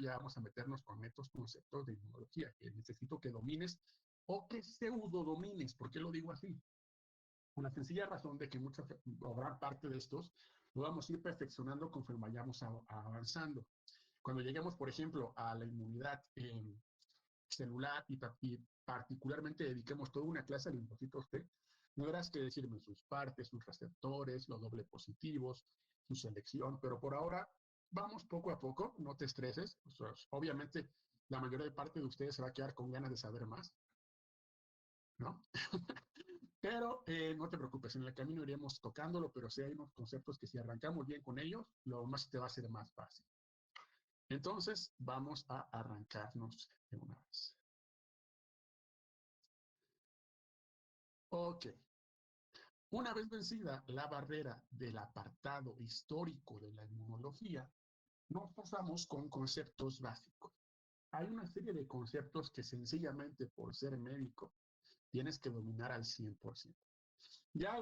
ya vamos a meternos con estos conceptos de inmunología que necesito que domines o que pseudo domines. ¿Por qué lo digo así? Con la sencilla razón de que mucha o gran parte de estos lo vamos a ir perfeccionando conforme vayamos avanzando. Cuando lleguemos, por ejemplo, a la inmunidad celular y particularmente dediquemos toda una clase a linfocitos T, no verás que decirme sus partes, sus receptores, los doble positivos, su selección, pero por ahora vamos poco a poco, no te estreses. Pues, obviamente, la mayoría de parte de ustedes se va a quedar con ganas de saber más, ¿no? Pero no te preocupes, en el camino iremos tocándolo, pero sí hay unos conceptos que si arrancamos bien con ellos, lo más te va a ser más fácil. Entonces, vamos a arrancarnos de una vez. Ok. Una vez vencida la barrera del apartado histórico de la inmunología, nos pasamos con conceptos básicos. Hay una serie de conceptos que sencillamente por ser médico tienes que dominar al 100%. Ya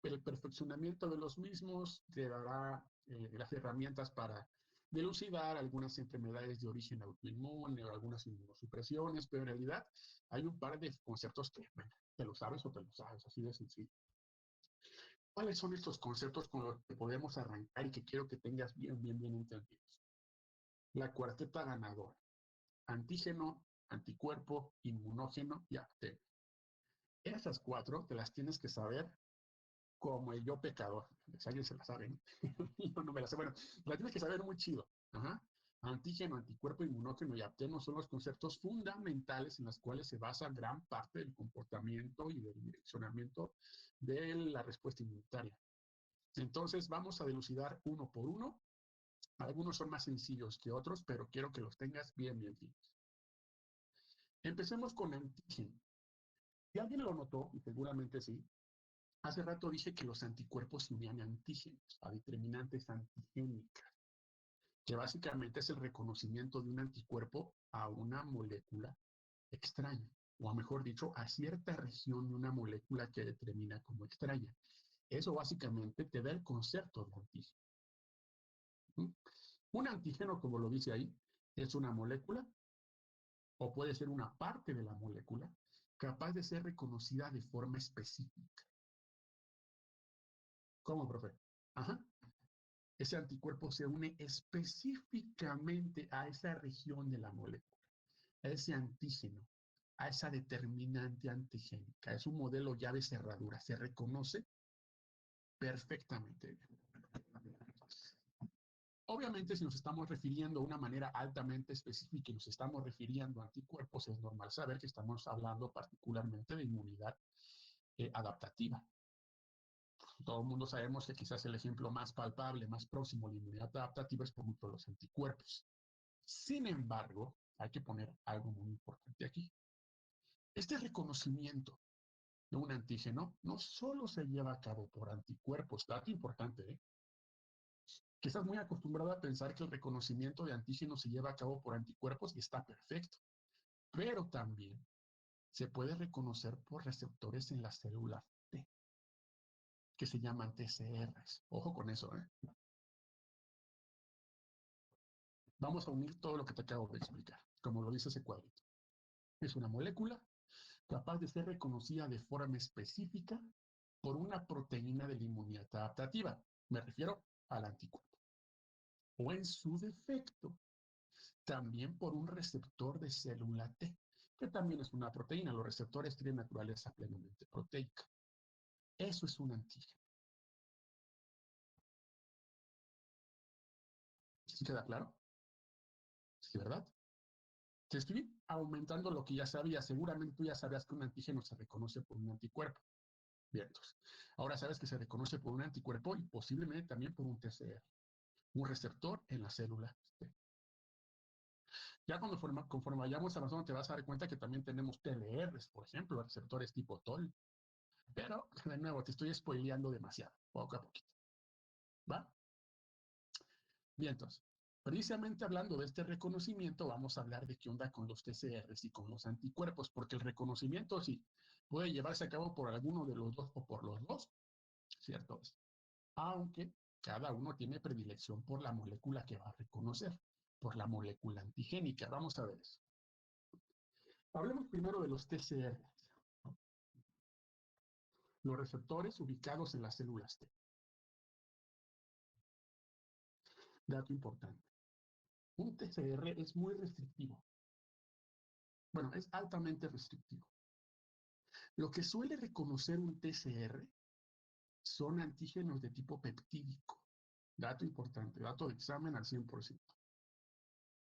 el perfeccionamiento de los mismos te dará las herramientas para dilucidar algunas enfermedades de origen autoinmune o algunas inmunosupresiones, pero en realidad hay un par de conceptos que, bueno, te lo sabes o te lo sabes, así de sencillo. ¿Cuáles son estos conceptos con los que podemos arrancar y que quiero que tengas bien entendidos? La cuarteta ganadora: antígeno, anticuerpo, inmunógeno y apteno. Esas cuatro te las tienes que saber como el yo pecador. Si alguien se la sabe, ¿no? Yo no me la sé. Bueno, la tienes que saber muy chido. Ajá. Antígeno, anticuerpo, inmunógeno y apteno son los conceptos fundamentales en los cuales se basa gran parte del comportamiento y del direccionamiento de la respuesta inmunitaria. Entonces vamos a dilucidar uno por uno. Algunos son más sencillos que otros, pero quiero que los tengas bien finos. Empecemos con antígeno. Si alguien lo notó, y seguramente sí, hace rato dije que los anticuerpos se unían a antígenos, a determinantes antigénicas, que básicamente es el reconocimiento de un anticuerpo a una molécula extraña, o mejor dicho, a cierta región de una molécula que determina como extraña. Eso básicamente te da el concepto de antígeno. Un antígeno, como lo dice ahí, es una molécula o puede ser una parte de la molécula capaz de ser reconocida de forma específica. ¿Cómo, profe? Ajá. Ese anticuerpo se une específicamente a esa región de la molécula, a ese antígeno, a esa determinante antigénica. Es un modelo llave cerradura, se reconoce perfectamente. Obviamente, si nos estamos refiriendo a una manera altamente específica y nos estamos refiriendo a anticuerpos, es normal saber que estamos hablando particularmente de inmunidad adaptativa. Todo el mundo sabemos que quizás el ejemplo más palpable, más próximo a la inmunidad adaptativa es por ejemplo los anticuerpos. Sin embargo, hay que poner algo muy importante aquí. Este reconocimiento de un antígeno no solo se lleva a cabo por anticuerpos, dato importante, que estás muy acostumbrado a pensar que el reconocimiento de antígenos se lleva a cabo por anticuerpos y está perfecto, pero también se puede reconocer por receptores en las células T, que se llaman TCRs. Ojo con eso, ¿eh? Vamos a unir todo lo que te acabo de explicar, como lo dice ese cuadrito. Es una molécula capaz de ser reconocida de forma específica por una proteína de la inmunidad adaptativa. Me refiero al anticuerpo. O en su defecto, también por un receptor de célula T, que también es una proteína. Los receptores tienen naturaleza plenamente proteica. Eso es un antígeno. ¿Sí queda claro? Sí, ¿verdad? Te estoy aumentando lo que ya sabías. Seguramente tú ya sabías que un antígeno se reconoce por un anticuerpo. Bien, entonces, ahora sabes que se reconoce por un anticuerpo y posiblemente también por un TCR, un receptor en la célula T. Ya conforme vayamos avanzando te vas a dar cuenta que también tenemos TLRs, por ejemplo, receptores tipo TOL. Pero, de nuevo, te estoy spoileando demasiado, poco a poquito. ¿Va? Bien, entonces, precisamente hablando de este reconocimiento, vamos a hablar de qué onda con los TCRs y con los anticuerpos, porque el reconocimiento sí puede llevarse a cabo por alguno de los dos o por los dos, ¿cierto? Aunque cada uno tiene predilección por la molécula que va a reconocer. por la molécula antigénica. Vamos a ver eso. Hablemos primero de los TCR, los receptores ubicados en las células T. Dato importante. Un TCR es muy restrictivo. Bueno, es altamente restrictivo. Lo que suele reconocer un TCR son antígenos de tipo peptídico. Dato importante, dato de examen al 100%.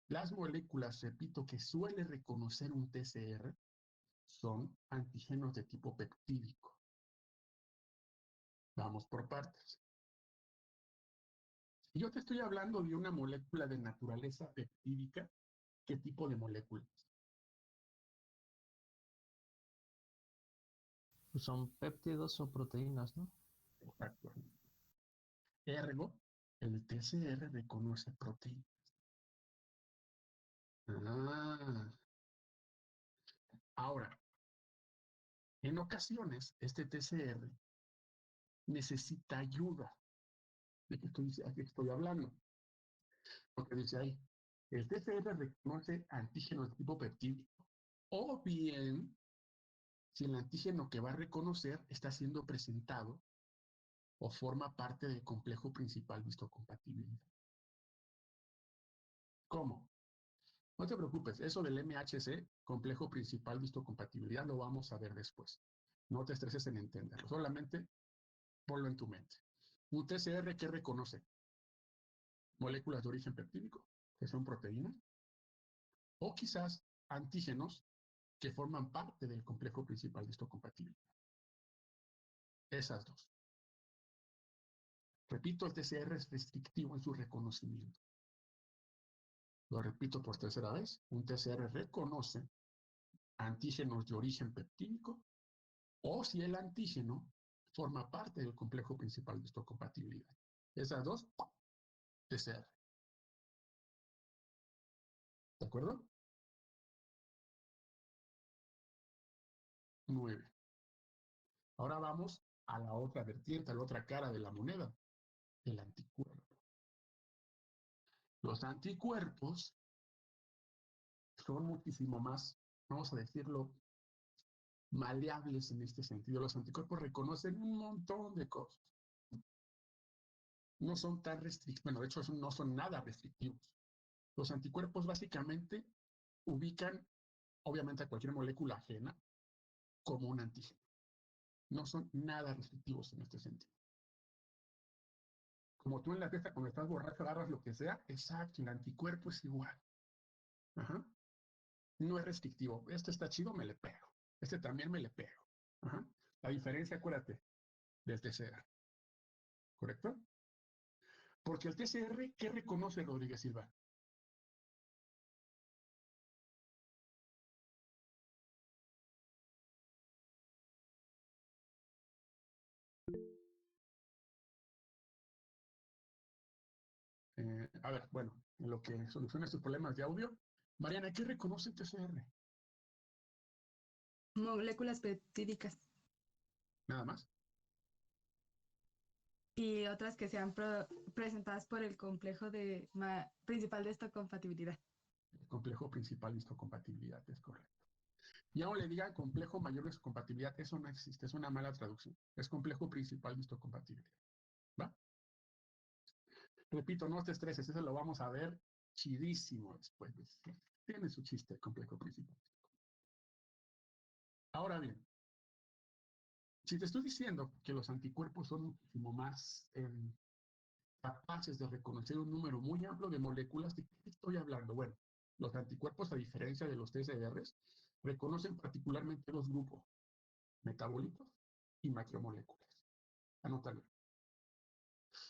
Las moléculas, repito, que suele reconocer un TCR son antígenos de tipo peptídico. Vamos por partes. Si yo te estoy hablando de una molécula de naturaleza peptídica, ¿qué tipo de molécula es? Son péptidos o proteínas, ¿no? Exacto. Ergo, el TCR reconoce proteínas. Ah. Ahora, en ocasiones, este TCR necesita ayuda. ¿De qué estoy hablando? Porque dice ahí, el TCR reconoce antígenos de tipo peptídico. O bien, si el antígeno que va a reconocer está siendo presentado o forma parte del complejo principal de histocompatibilidad. ¿Cómo? No te preocupes, eso del MHC, complejo principal de histocompatibilidad, lo vamos a ver después. No te estreses en entenderlo, solamente ponlo en tu mente. Un TCR que reconoce moléculas de origen peptídico, que son proteínas, o quizás antígenos que forman parte del complejo principal de histocompatibilidad. Esas dos. Repito, el TCR es restrictivo en su reconocimiento. Lo repito por tercera vez, un TCR reconoce antígenos de origen peptídico o si el antígeno forma parte del complejo principal de histocompatibilidad. Esas dos, TCR. ¿De acuerdo? 9. Ahora vamos a la otra vertiente, a la otra cara de la moneda, el anticuerpo. Los anticuerpos son muchísimo más, vamos a decirlo, maleables en este sentido. Los anticuerpos reconocen un montón de cosas. No son tan restrictivos, bueno, de hecho no son nada restrictivos. Los anticuerpos básicamente ubican, obviamente, a cualquier molécula ajena como un antígeno. No son nada restrictivos en este sentido. Como tú en la fiesta, cuando estás borracho, agarras lo que sea, exacto, el anticuerpo es igual. Ajá. No es restrictivo. Este está chido, me le pego. Este también me le pego. Ajá. La diferencia, acuérdate, del TCR. ¿Correcto? Porque el TCR, ¿qué reconoce Rodríguez Silva? A ver, bueno, en lo que soluciona estos problemas de audio, Mariana, ¿qué reconoce el TCR? Moléculas peptídicas Nada más. y otras que sean presentadas por el complejo principal de histocompatibilidad. El complejo principal de histocompatibilidad, es correcto. Y aún le digan complejo mayor de histocompatibilidad, eso no existe, es una mala traducción. Es complejo principal de histocompatibilidad. ¿Va? Repito, no te estreses, eso lo vamos a ver chidísimo después. Tiene su chiste el complejo principal. Ahora bien, si te estoy diciendo que los anticuerpos son muchísimo más capaces de reconocer un número muy amplio de moléculas, ¿de qué estoy hablando? Bueno, los anticuerpos, a diferencia de los TCRs, reconocen particularmente dos grupos, metabolitos y macromoléculas. Anótalo.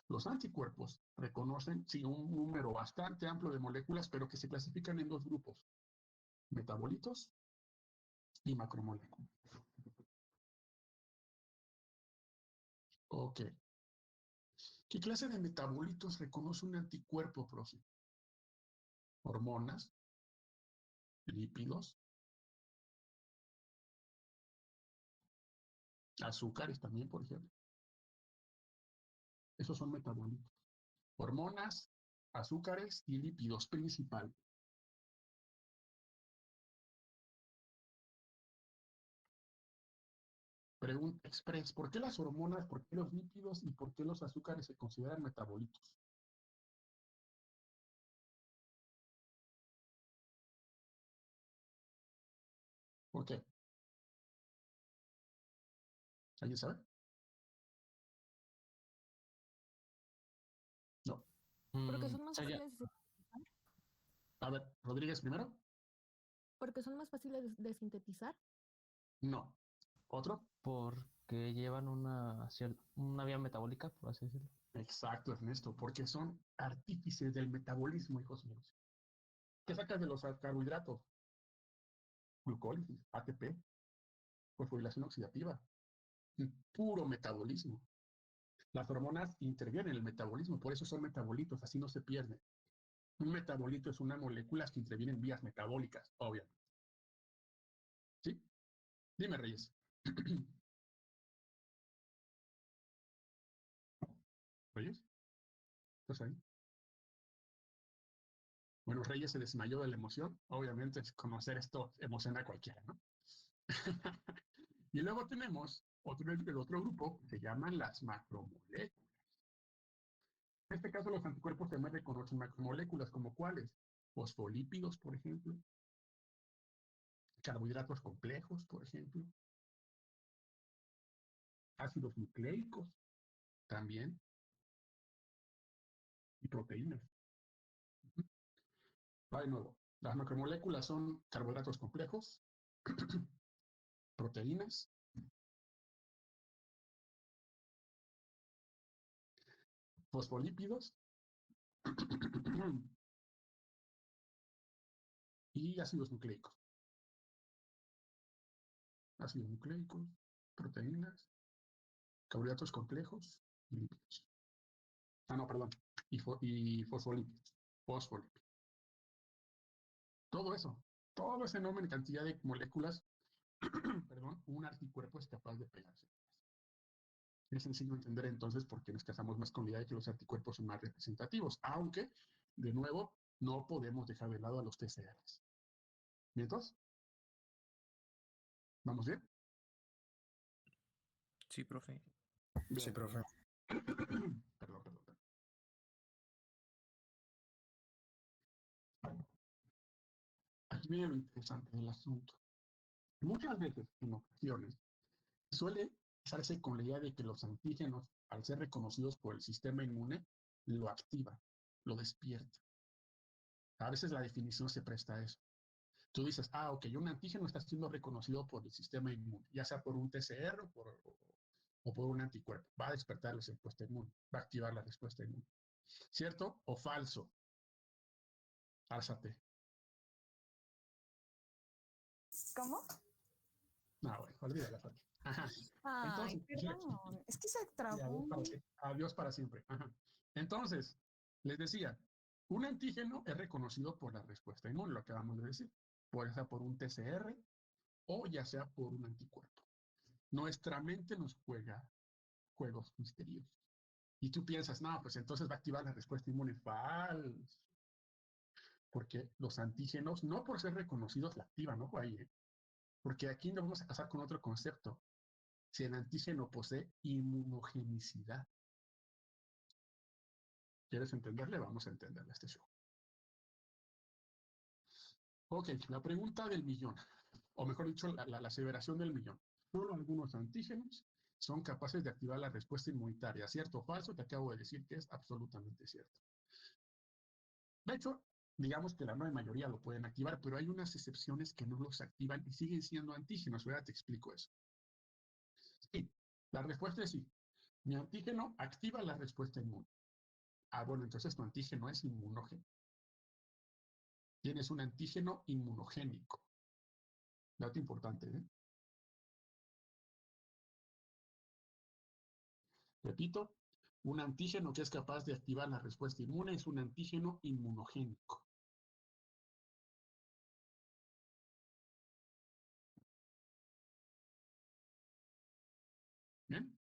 Los anticuerpos reconocen, sí, un número bastante amplio de moléculas, pero que se clasifican en dos grupos, metabolitos y macromoléculas. Ok. ¿Qué clase de metabolitos reconoce un anticuerpo, profe? Hormonas, lípidos, azúcares también, por ejemplo. Esos son metabolitos. Hormonas, azúcares y lípidos principal. Pregunta express, ¿por qué las hormonas, por qué los lípidos y por qué los azúcares se consideran metabolitos? ¿Por qué? ¿Alguien sabe? No. Porque son más Sería, fáciles de, A ver, Rodríguez primero. porque son más fáciles de sintetizar. No. ¿Otro? porque llevan una vía metabólica, por así decirlo. Exacto, Ernesto, porque son artífices del metabolismo, hijos míos. ¿Qué sacas de los carbohidratos? Glucólisis, ATP, fosforilación oxidativa, puro metabolismo. Las hormonas intervienen en el metabolismo, por eso son metabolitos, así no se pierden. Un metabolito es una molécula que interviene en vías metabólicas, obviamente. ¿Sí? Dime, Reyes. ¿Reyes? ¿Estás ahí? Bueno, Reyes se desmayó de la emoción. Obviamente, conocer esto emociona a cualquiera, ¿no? Y luego tenemos el otro grupo que se llaman las macromoléculas. En este caso, los anticuerpos también reconocen macromoléculas como cuáles: fosfolípidos, por ejemplo, carbohidratos complejos, por ejemplo, ácidos nucleicos también, y proteínas. Va de nuevo. Las macromoléculas son carbohidratos complejos, proteínas, fosfolípidos y ácidos nucleicos. Ácidos nucleicos, proteínas, carbohidratos complejos y lípidos. Ah, no, perdón. Y fosfolípidos. Fosfolípidos. Todo ese enorme cantidad de moléculas, perdón, un anticuerpo es capaz de pegarse. Es sencillo entender entonces por qué nos casamos más con la idea de que los anticuerpos son más representativos, aunque, de nuevo, no podemos dejar de lado a los TCRs. ¿Mientos? ¿Vamos bien? Sí, profe. Bien. Sí, profe. Perdón. Aquí viene lo interesante del asunto. Muchas veces, en ocasiones, suele usarse con la idea de que los antígenos, al ser reconocidos por el sistema inmune, lo activa, lo despierta. A veces la definición se presta a eso. Tú dices, ok, un antígeno está siendo reconocido por el sistema inmune, ya sea por un TCR o por un anticuerpo. Va a despertar la respuesta inmune, va a activar la respuesta inmune. ¿Cierto o falso? Álzate. ¿Cómo? No, bueno, olvídala. Ajá. Ay, Entonces, perdón. Es que se trabó. adiós para siempre. Ajá. Entonces, les decía, un antígeno es reconocido por la respuesta inmune, lo acabamos de decir, ya sea por un TCR o ya sea por un anticuerpo. Nuestra mente nos juega juegos misteriosos. Y tú piensas, no, pues entonces va a activar la respuesta inmune. Falso. Porque los antígenos, no por ser reconocidos, la activan, ojo ahí, ¿eh? Porque aquí nos vamos a casar con otro concepto. Si el antígeno posee inmunogenicidad. ¿Quieres entenderle? Vamos a entenderle este show. Ok, la pregunta del millón, o mejor dicho, la aseveración del millón. Solo algunos antígenos son capaces de activar la respuesta inmunitaria. ¿Cierto o falso? Te acabo de decir que es absolutamente cierto. De hecho, digamos que la gran mayoría lo pueden activar, pero hay unas excepciones que no los activan y siguen siendo antígenos. Ahora te explico eso. Sí, la respuesta es sí. Mi antígeno activa la respuesta inmune. Bueno, entonces tu antígeno es inmunógeno. Tienes un antígeno inmunogénico. Dato importante, ¿eh? Repito, un antígeno que es capaz de activar la respuesta inmune es un antígeno inmunogénico. ¿Bien?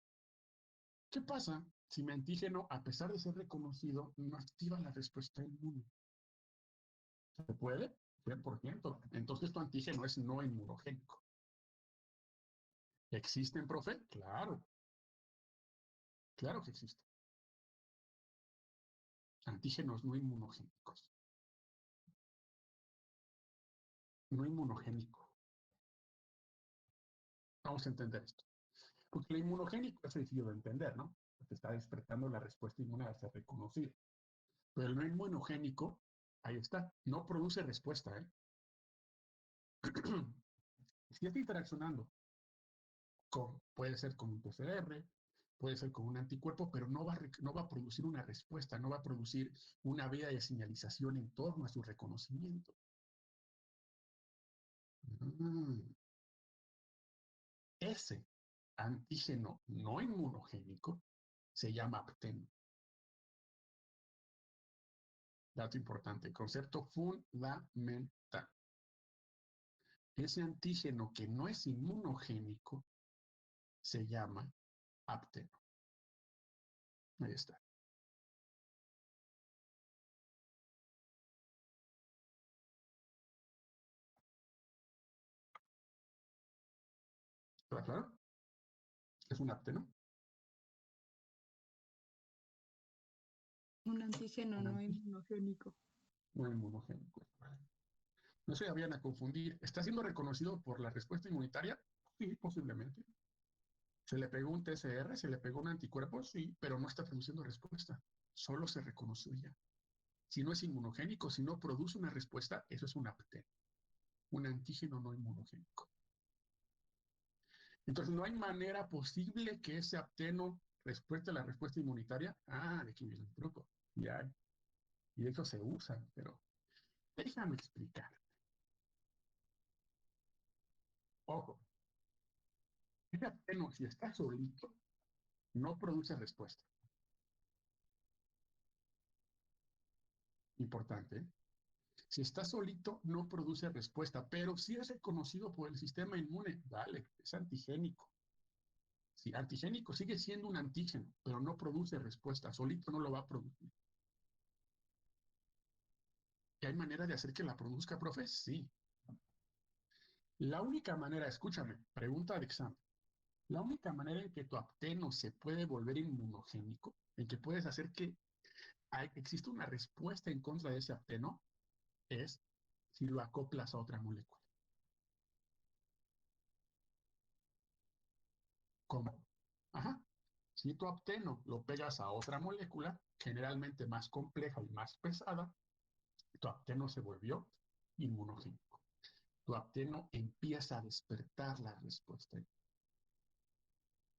¿Qué pasa si mi antígeno, a pesar de ser reconocido, no activa la respuesta inmune. ¿Se puede? 100%. Entonces tu antígeno es no inmunogénico. ¿Existen, profe? Claro. Claro que existen. Antígenos no inmunogénicos. No inmunogénico. Vamos a entender esto. Porque lo inmunogénico es sencillo de entender, ¿no? Te está despertando la respuesta inmune a ser reconocido. Pero el no inmunogénico, ahí está, no produce respuesta, ¿eh? Si está interaccionando puede ser con un PCR, puede ser con un anticuerpo, pero no va a producir una respuesta, no va a producir una vía de señalización en torno a su reconocimiento. Ese antígeno no inmunogénico se llama apteno. Dato importante, concepto fundamental. Ese antígeno que no es inmunogénico se llama apteno. Ahí está. ¿Está claro? ¿Es un apteno? Un antígeno no inmunogénico. No inmunogénico. No se vayan a confundir. ¿Está siendo reconocido por la respuesta inmunitaria? Sí, posiblemente. ¿Se le pegó un TCR? ¿Se le pegó un anticuerpo? Sí, pero no está produciendo respuesta. Solo se reconoció ya. Si no es inmunogénico, si no produce una respuesta, eso es un apteno. Un antígeno no inmunogénico. Entonces, no hay manera posible que ese apteno respueste a la respuesta inmunitaria. De aquí viene el truco. Ya hay. Y de hecho se usan, pero déjame explicar. Ojo, ese apteno, si está solito, no produce respuesta. Importante, ¿eh? Si está solito, no produce respuesta, pero si es reconocido por el sistema inmune, vale, es antigénico. Sí, antigénico sigue siendo un antígeno, pero no produce respuesta, solito no lo va a producir. ¿Y hay manera de hacer que la produzca, profe? Sí. La única manera, escúchame, pregunta de examen. La única manera en que tu apteno se puede volver inmunogénico, en que puedes hacer que exista una respuesta en contra de ese apteno, es si lo acoplas a otra molécula. ¿Cómo? Ajá. Si tu apteno lo pegas a otra molécula, generalmente más compleja y más pesada, tu apteno se volvió inmunogénico. Tu apteno empieza a despertar la respuesta.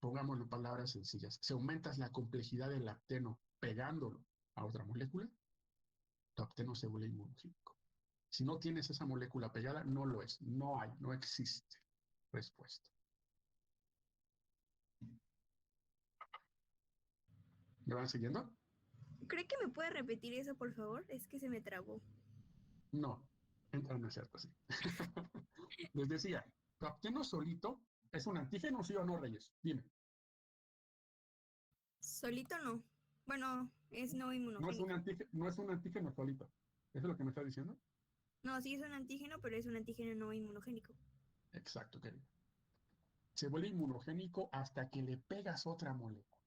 Pongámoslo en palabras sencillas. Si aumentas la complejidad del apteno pegándolo a otra molécula, tu apteno se vuelve inmunogénico. Si no tienes esa molécula pegada, no lo es. No hay, no existe respuesta. ¿Me van siguiendo? ¿Cree que me puede repetir eso, por favor? Es que se me trabó. No, entra en cierto, sí. Les decía, tu apteno solito es un antígeno, ¿sí o no, Reyes? Dime. Solito no. Bueno, es no inmunogénico. No es un antígeno solito. ¿Eso es lo que me está diciendo? No, sí es un antígeno, pero es un antígeno no inmunogénico. Exacto, querido. Se vuelve inmunogénico hasta que le pegas otra molécula.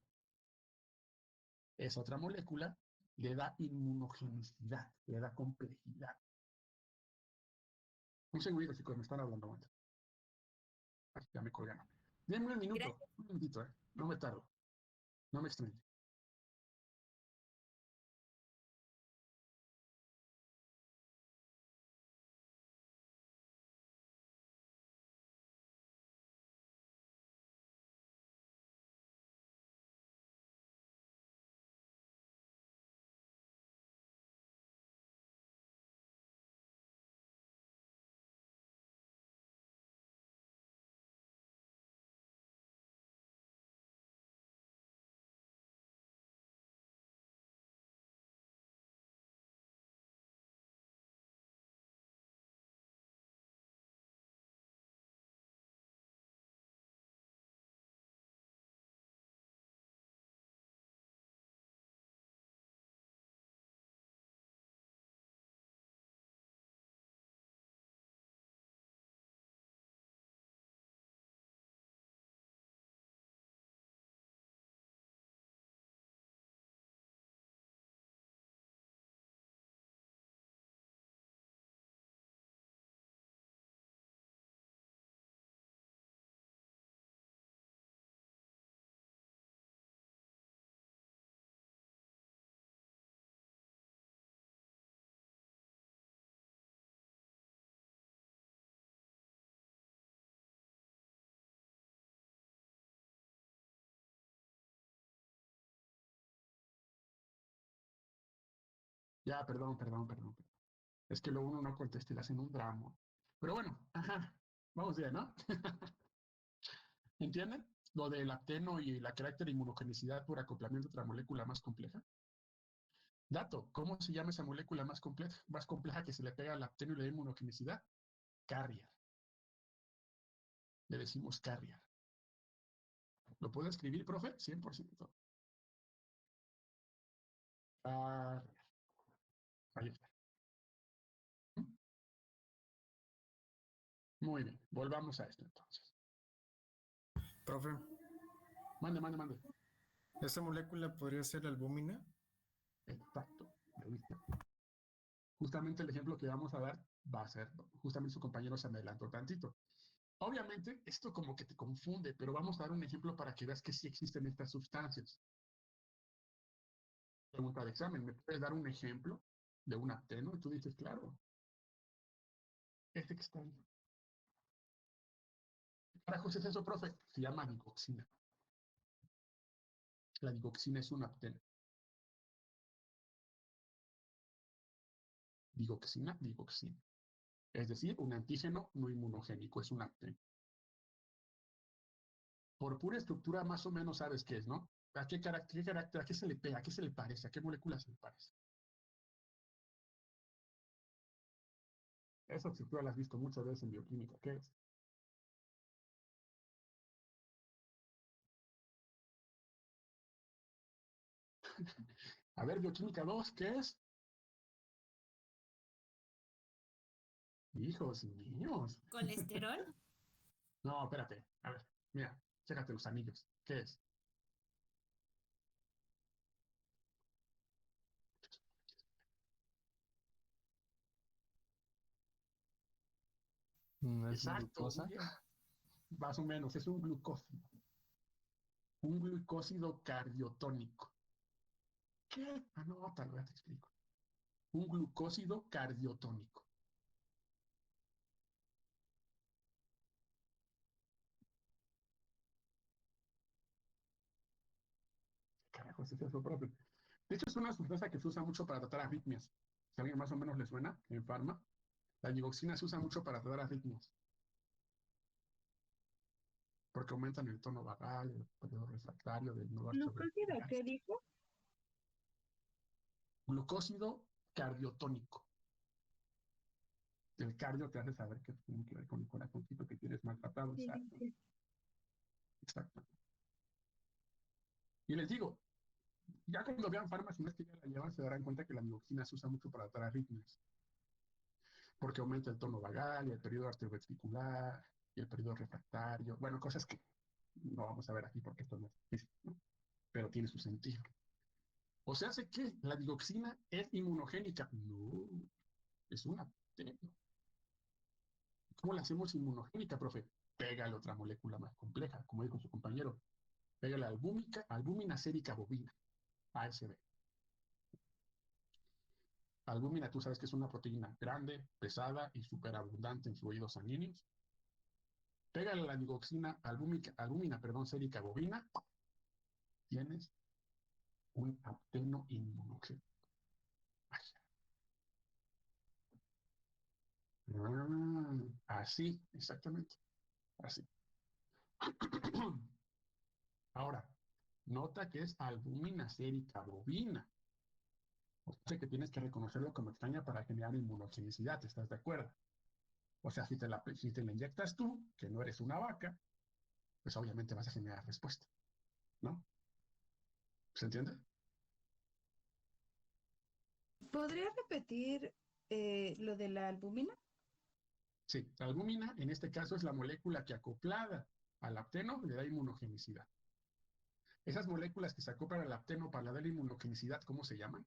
Esa otra molécula le da inmunogenicidad, le da complejidad. Un segundito, chicos, me están hablando antes. Ya me colgaron. Denme un minuto, Gracias. un minutito, no me tardo, no me extrañe. Ya, perdón. Es que luego uno no contesta y le hacen un drama. Pero bueno, ajá, vamos bien, ¿no? ¿Entienden? Lo del apteno y la carácter inmunogenicidad por acoplamiento a otra molécula más compleja. Dato, ¿cómo se llama esa molécula más compleja que se le pega al apteno y la inmunogenicidad? Carrier. Le decimos carrier. ¿Lo puedo escribir, profe? 100%. Carrier. Ahí está. Muy bien, volvamos a esto entonces. Profe, Mande. ¿esta molécula podría ser albúmina? Exacto. ¿Lo viste? Justamente el ejemplo que vamos a dar va a ser, justamente su compañero se me adelantó tantito. Obviamente, esto como que te confunde, pero vamos a dar un ejemplo para que veas que sí existen estas sustancias. Pregunta de examen, ¿me puedes dar un ejemplo de un apteno? Y tú dices, claro, este que está ahí. ¿Qué carajos es eso, profe? Se llama digoxina. La digoxina es un apteno. Digoxina. Es decir, un antígeno no inmunogénico, es un apteno. Por pura estructura más o menos sabes qué es, ¿no? ¿A qué carácter, a qué se le pega, a qué se le parece, a qué molécula se le parece? Esa estructura la has visto muchas veces en bioquímica, ¿qué es? A ver, bioquímica 2, ¿qué es? Hijos y niños. ¿Colesterol? No, espérate. A ver, mira, chécate los anillos. ¿Qué es? Es Exacto, glucosa. bien. Más o menos, es un glucósido. Un glucósido cardiotónico. ¿Qué? Anótalo, ya te explico. Un glucósido cardiotónico. Carajo, ese es eso propio. De hecho, es una sustancia que se usa mucho para tratar arritmias. Si a alguien más o menos le suena, en farma, la digoxina se usa mucho para tratar arritmias. Porque aumentan el tono vagal, el periodo refractario del nodo ¿Glucósido arterioventricular. qué dijo? Glucósido cardiotónico. El cardio te hace saber que tiene que ver con el corazoncito que tienes maltratado. Sí, Exacto. sí. Exacto. Y les digo, ya cuando vean farmas, si no es que ya la llevan, se darán cuenta que la digoxina se usa mucho para tratar arritmias. Porque aumenta el tono vagal y el periodo arterioventricular y el periodo refractario. Bueno, cosas que no vamos a ver aquí porque esto no es físico, ¿no? Pero tiene su sentido. O sea, ¿hace qué? ¿La digoxina es inmunogénica? No, es una bacteria. ¿Cómo la hacemos inmunogénica, profe? Pégale otra molécula más compleja, como dijo su compañero. Pégale albúmina sérica bovina, ASB. Albúmina, tú sabes que es una proteína grande, pesada y superabundante en fluidos sanguíneos. Pégale la digoxina albúmina, sérica bovina, tienes un apteno inmunogénico. Así, exactamente. Así. Ahora, nota que es albúmina sérica bovina. O sea que tienes que reconocerlo como extraña para generar inmunogenicidad, ¿estás de acuerdo? O sea, si te la inyectas tú, que no eres una vaca, pues obviamente vas a generar respuesta, ¿no? ¿Se entiende? ¿Podría repetir lo de la albúmina? Sí, la albúmina en este caso es la molécula que acoplada al apteno le da inmunogenicidad. Esas moléculas que se acoplan al apteno para dar inmunogenicidad, ¿cómo se llaman?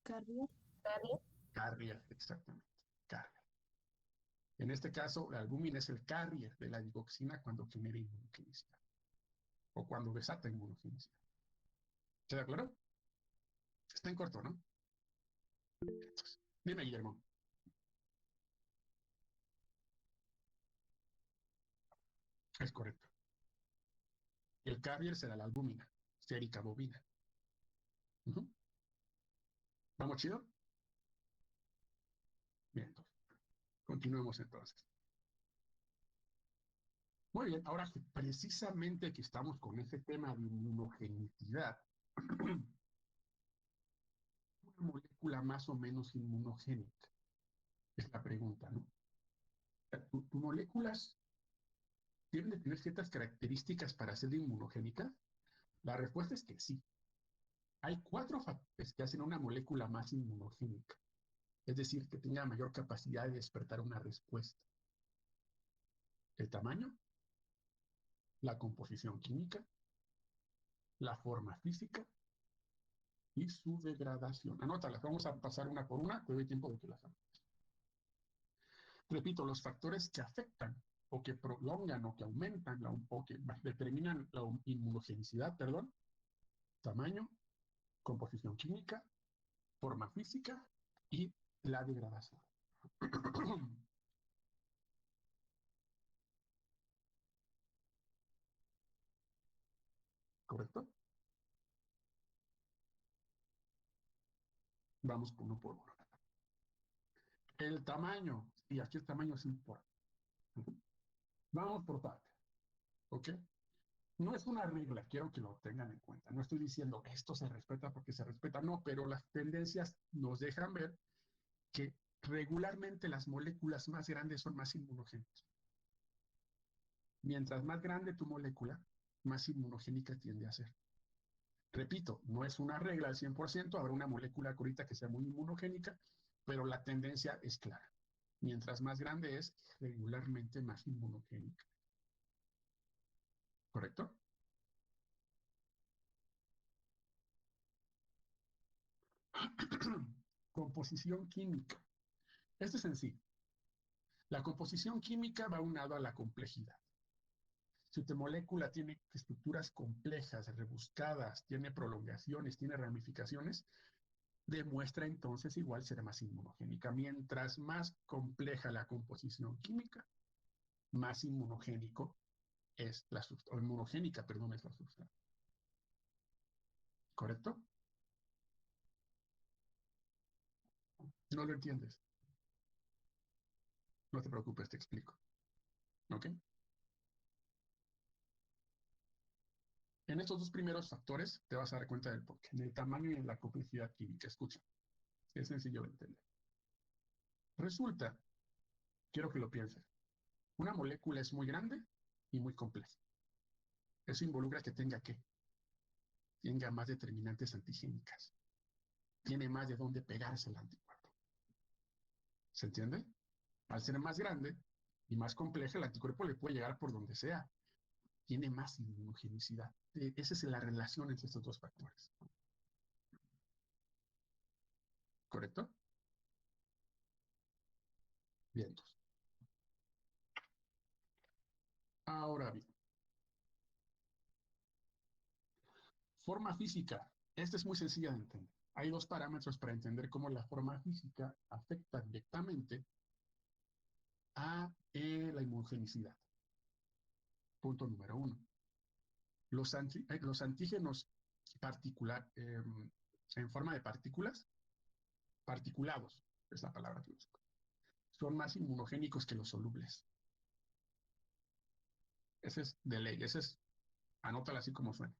Carrier. Carrier, exactamente. Carrier. En este caso, la albúmina es el carrier de la digoxina cuando genera inmunogenicidad o cuando desata inmunogenicidad. ¿Está de acuerdo? Está en corto, ¿no? Entonces, dime, Guillermo. Es correcto. El carrier será la albúmina, sérica bovina. Uh -huh. ¿Vamos chido? Bien, entonces, continuemos entonces. Muy bien, ahora que precisamente que estamos con ese tema de inmunogenicidad, una molécula más o menos inmunogénica, es la pregunta, ¿no? ¿Tu moléculas deben de tener ciertas características para ser inmunogénicas? La respuesta es que sí. Hay 4 factores que hacen una molécula más inmunogénica, es decir, que tenga mayor capacidad de despertar una respuesta. El tamaño, la composición química, la forma física y su degradación. Anótalas, vamos a pasar una por una, te doy tiempo de que las anotes. Repito, los factores que afectan o que prolongan o que aumentan o que determinan la inmunogenicidad, tamaño, composición química, forma física y la degradación. ¿Correcto? Vamos uno por uno. El tamaño, y aquí el tamaño es importante. Vamos por partes, ¿ok? No es una regla, quiero que lo tengan en cuenta. No estoy diciendo esto se respeta porque se respeta, no, pero las tendencias nos dejan ver que regularmente las moléculas más grandes son más inmunogénicas. Mientras más grande tu molécula, más inmunogénica tiende a ser. Repito, no es una regla al 100%, habrá una molécula ahorita que sea muy inmunogénica, pero la tendencia es clara. Mientras más grande es, regularmente más inmunogénica. ¿Correcto? Composición química. Esto es sencillo. La composición química va unado a la complejidad. Si tu molécula tiene estructuras complejas, rebuscadas, tiene prolongaciones, tiene ramificaciones, demuestra entonces igual ser más inmunogénica. Mientras más compleja la composición química, más inmunogénico es la sustancia, o inmunogénica, perdón, es la sustancia. ¿Correcto? ¿No lo entiendes? No te preocupes, te explico. ¿Ok? En estos dos primeros factores te vas a dar cuenta del porqué, en el tamaño y en la complejidad química. Escucha, es sencillo de entender. Resulta, quiero que lo pienses, una molécula es muy grande y muy compleja. Eso involucra que tenga ¿qué? Tenga más determinantes antigénicas. Tiene más de dónde pegarse el anticuerpo. ¿Se entiende? Al ser más grande y más compleja, el anticuerpo le puede llegar por donde sea. Tiene más inmunogenicidad. Esa es la relación entre estos dos factores. ¿Correcto? Bien, entonces. Ahora bien, forma física. Esta es muy sencilla de entender. Hay 2 parámetros para entender cómo la forma física afecta directamente a la inmunogenicidad. Punto número 1. Los antígenos en forma de partículas, particulados, es la palabra que uso, son más inmunogénicos que los solubles. Ese es de ley, anótalo así como suena.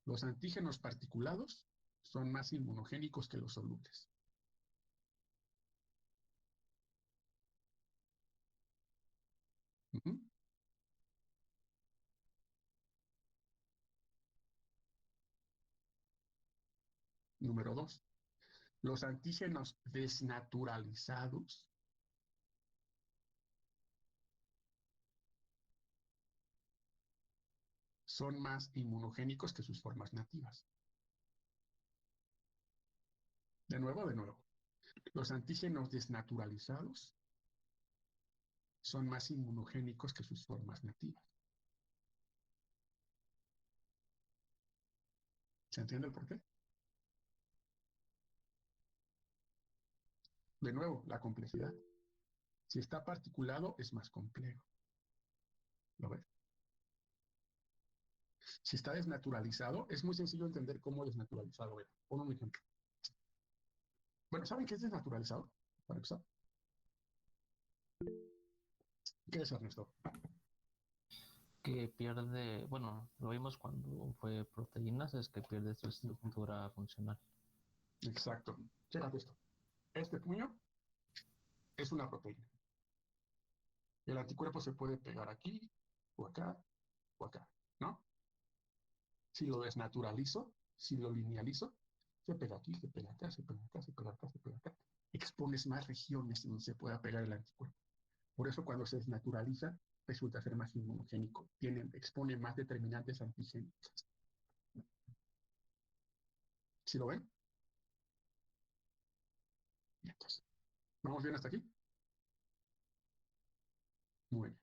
Los antígenos particulados son más inmunogénicos que los solubles. Uh-huh. Número 2. Los antígenos desnaturalizados son más inmunogénicos que sus formas nativas. De nuevo. Los antígenos desnaturalizados son más inmunogénicos que sus formas nativas. ¿Se entiende el por qué? De nuevo, la complejidad. Si está particulado, es más complejo. ¿Lo ves? Si está desnaturalizado, es muy sencillo entender cómo desnaturalizado era. Pon un ejemplo. Bueno, ¿saben qué es desnaturalizado? Para empezar. ¿Qué es, Ernesto? Que pierde, bueno, lo vimos cuando fue proteínas, es que pierde su estructura funcional. Exacto. Chécate esto. Este puño es una proteína. El anticuerpo se puede pegar aquí, o acá, o acá, ¿no? Si lo desnaturalizo, si lo linealizo, se pega aquí, se pega acá, se pega acá, se pega acá, se pega acá. Expones más regiones donde se pueda pegar el anticuerpo. Por eso cuando se desnaturaliza, resulta ser más inmunogénico. Expone más determinantes antigénicos. ¿Sí lo ven? Y entonces, ¿vamos bien hasta aquí? Muy bien.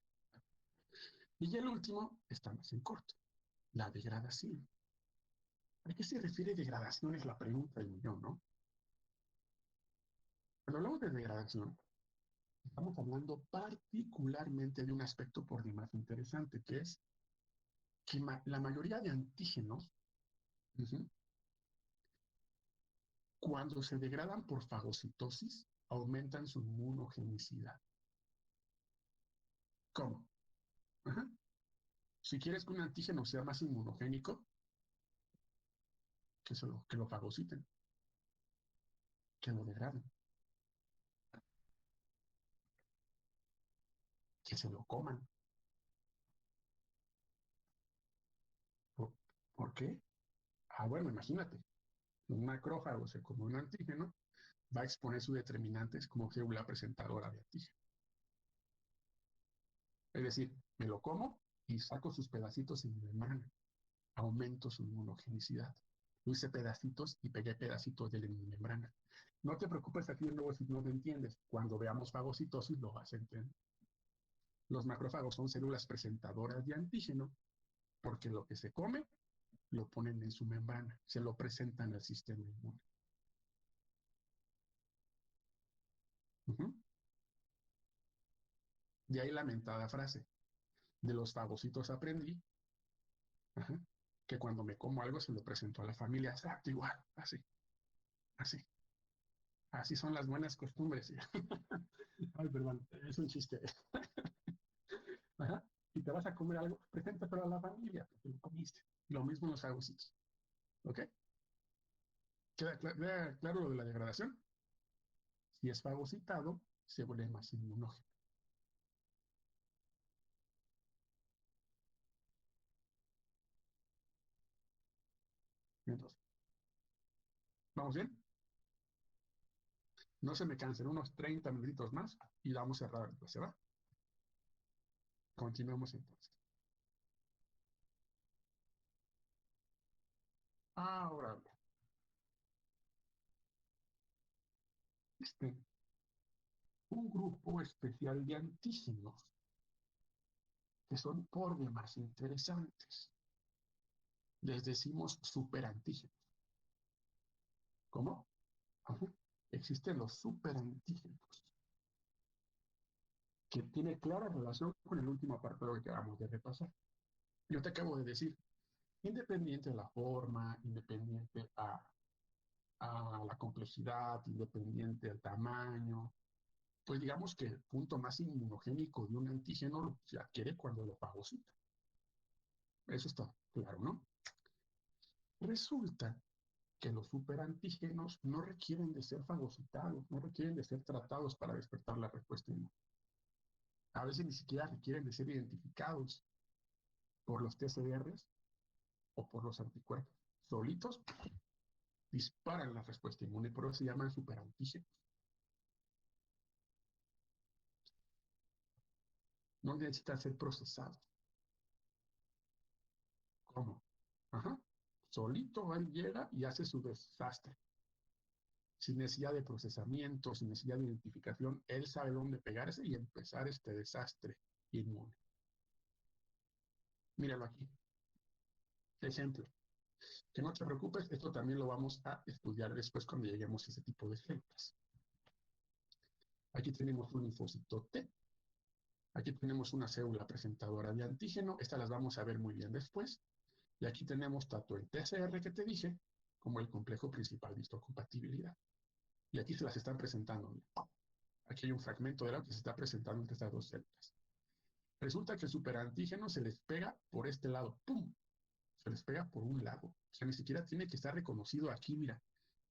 Y ya el último está más en corto, la degradación. ¿A qué se refiere degradación? Es la pregunta del millón, ¿no? Cuando hablamos de degradación, estamos hablando particularmente de un aspecto por demás interesante, que es que la mayoría de antígenos, cuando se degradan por fagocitosis, aumentan su inmunogenicidad. ¿Cómo? Ajá. Si quieres que un antígeno sea más inmunogénico, que lo fagociten, que lo degraden, que se lo coman. ¿Por, ¿Por qué? Ah, bueno, imagínate, un macrófago se come un antígeno, va a exponer sus determinantes como célula presentadora de antígeno. Es decir, me lo como y saco sus pedacitos en mi membrana. Aumento su inmunogenicidad. Yo hice pedacitos y pegué pedacitos de mi membrana. No te preocupes aquí luego si no te entiendes. Cuando veamos fagocitosis lo vas a entender. Los macrófagos son células presentadoras de antígeno porque lo que se come lo ponen en su membrana, se lo presentan al sistema inmune. De ahí la mentada frase. De los fagocitos aprendí que cuando me como algo se lo presento a la familia. Exacto, igual, así, así. Así son las buenas costumbres. Ay, perdón, es un chiste. Ajá. Si te vas a comer algo, preséntatelo a la familia, porque lo comiste. Lo mismo en los fagocitos. ¿Ok? ¿Queda claro lo de la degradación? Si es fagocitado, se vuelve más inmunógeno. Entonces, ¿vamos bien? No se me cansen, unos 30 minutitos más y vamos a cerrar. ¿Se va? Continuamos entonces. Ahora, un grupo especial de antígenos que son por demás interesantes. Les decimos superantígenos. ¿Cómo? Ajá. Existen los superantígenos, que tiene clara relación con el último apartado que acabamos de repasar. Yo te acabo de decir, independiente de la forma, independiente a la complejidad, independiente del tamaño, pues digamos que el punto más inmunogénico de un antígeno se adquiere cuando lo fagocita. Eso está claro, ¿no? Resulta que los superantígenos no requieren de ser fagocitados, no requieren de ser tratados para despertar la respuesta inmune. A veces ni siquiera requieren de ser identificados por los TCRs o por los anticuerpos. Solitos disparan la respuesta inmune, por eso se llaman superantígenos. No necesitan ser procesados. ¿Cómo? Ajá. Solito él llega y hace su desastre. Sin necesidad de procesamiento, sin necesidad de identificación, él sabe dónde pegarse y empezar este desastre inmune. Míralo aquí. Ejemplo. Que no te preocupes, esto también lo vamos a estudiar después cuando lleguemos a ese tipo de ejemplos. Aquí tenemos un linfocito T. Aquí tenemos una célula presentadora de antígeno. Estas las vamos a ver muy bien después. Y aquí tenemos tanto el TCR que te dije, como el complejo principal de histocompatibilidad. Y aquí se las están presentando. Aquí hay un fragmento de la que se está presentando entre estas dos células. Resulta que el superantígeno se les pega por este lado. ¡Pum! Se les pega por un lado. O sea, ni siquiera tiene que estar reconocido aquí, mira.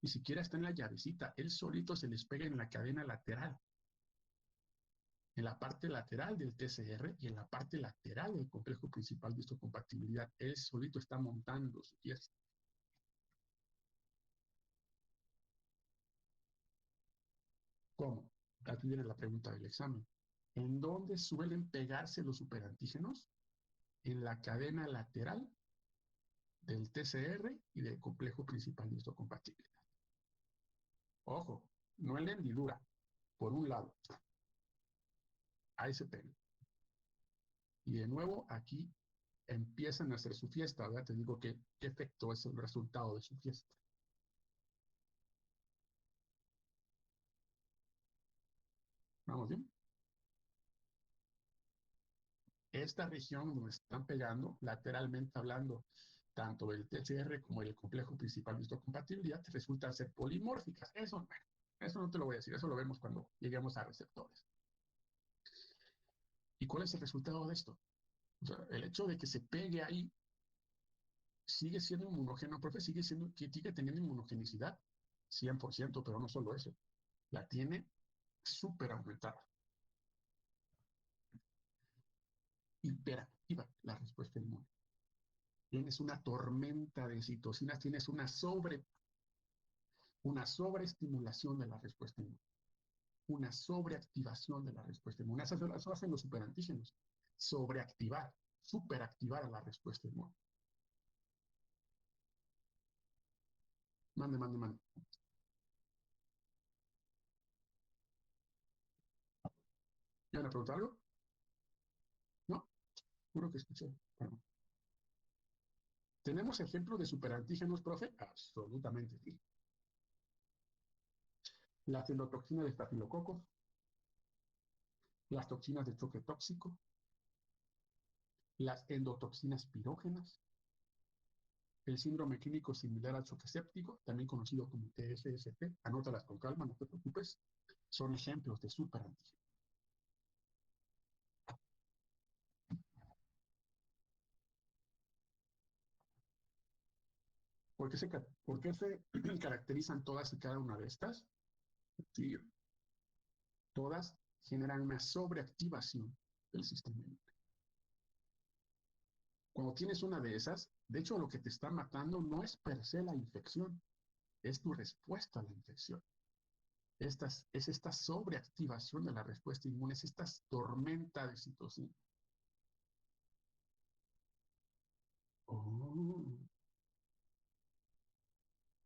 Ni siquiera está en la llavecita. Él solito se les pega en la cadena lateral. En la parte lateral del TCR y en la parte lateral del complejo principal de histocompatibilidad. Él solito está montando su pieza. ¿Cómo? Aquí viene la pregunta del examen. ¿En dónde suelen pegarse los superantígenos? En la cadena lateral del TCR y del complejo principal de histocompatibilidad. Ojo, no en la hendidura, por un lado. Ahí se pega. Y de nuevo aquí empiezan a hacer su fiesta, ¿verdad? Te digo qué efecto es el resultado de su fiesta. ¿Vamos bien? Esta región donde están pegando, lateralmente hablando, tanto el TCR como el complejo principal de histocompatibilidad, resultan ser polimórficas. Eso no te lo voy a decir, eso lo vemos cuando lleguemos a receptores. ¿Y cuál es el resultado de esto? O sea, el hecho de que se pegue ahí sigue siendo inmunógeno, profe, sigue teniendo inmunogenicidad, 100%, pero no solo eso, la tiene súper aumentada. Hiperactiva la respuesta inmune. Tienes una tormenta de citocinas, tienes una sobreestimulación de la respuesta inmune, una sobreactivación de la respuesta inmune. Eso hacen los superantígenos, sobreactivar, superactivar a la respuesta inmune. Mande. ¿Ya me preguntó algo? ¿No? Juro que escuché. Bueno. ¿Tenemos ejemplos de superantígenos, profe? Absolutamente sí. Las endotoxinas de estafilococos, las toxinas de choque tóxico, las endotoxinas pirógenas, el síndrome clínico similar al choque séptico, también conocido como TSSP, anótalas con calma, no te preocupes, son ejemplos de superantígenos. ¿Por qué se caracterizan todas y cada una de estas? Sí, todas generan una sobreactivación del sistema inmune. Cuando tienes una de esas, de hecho lo que te está matando no es per se la infección, es tu respuesta a la infección. Es esta sobreactivación de la respuesta inmune, es esta tormenta de citocina. Oh.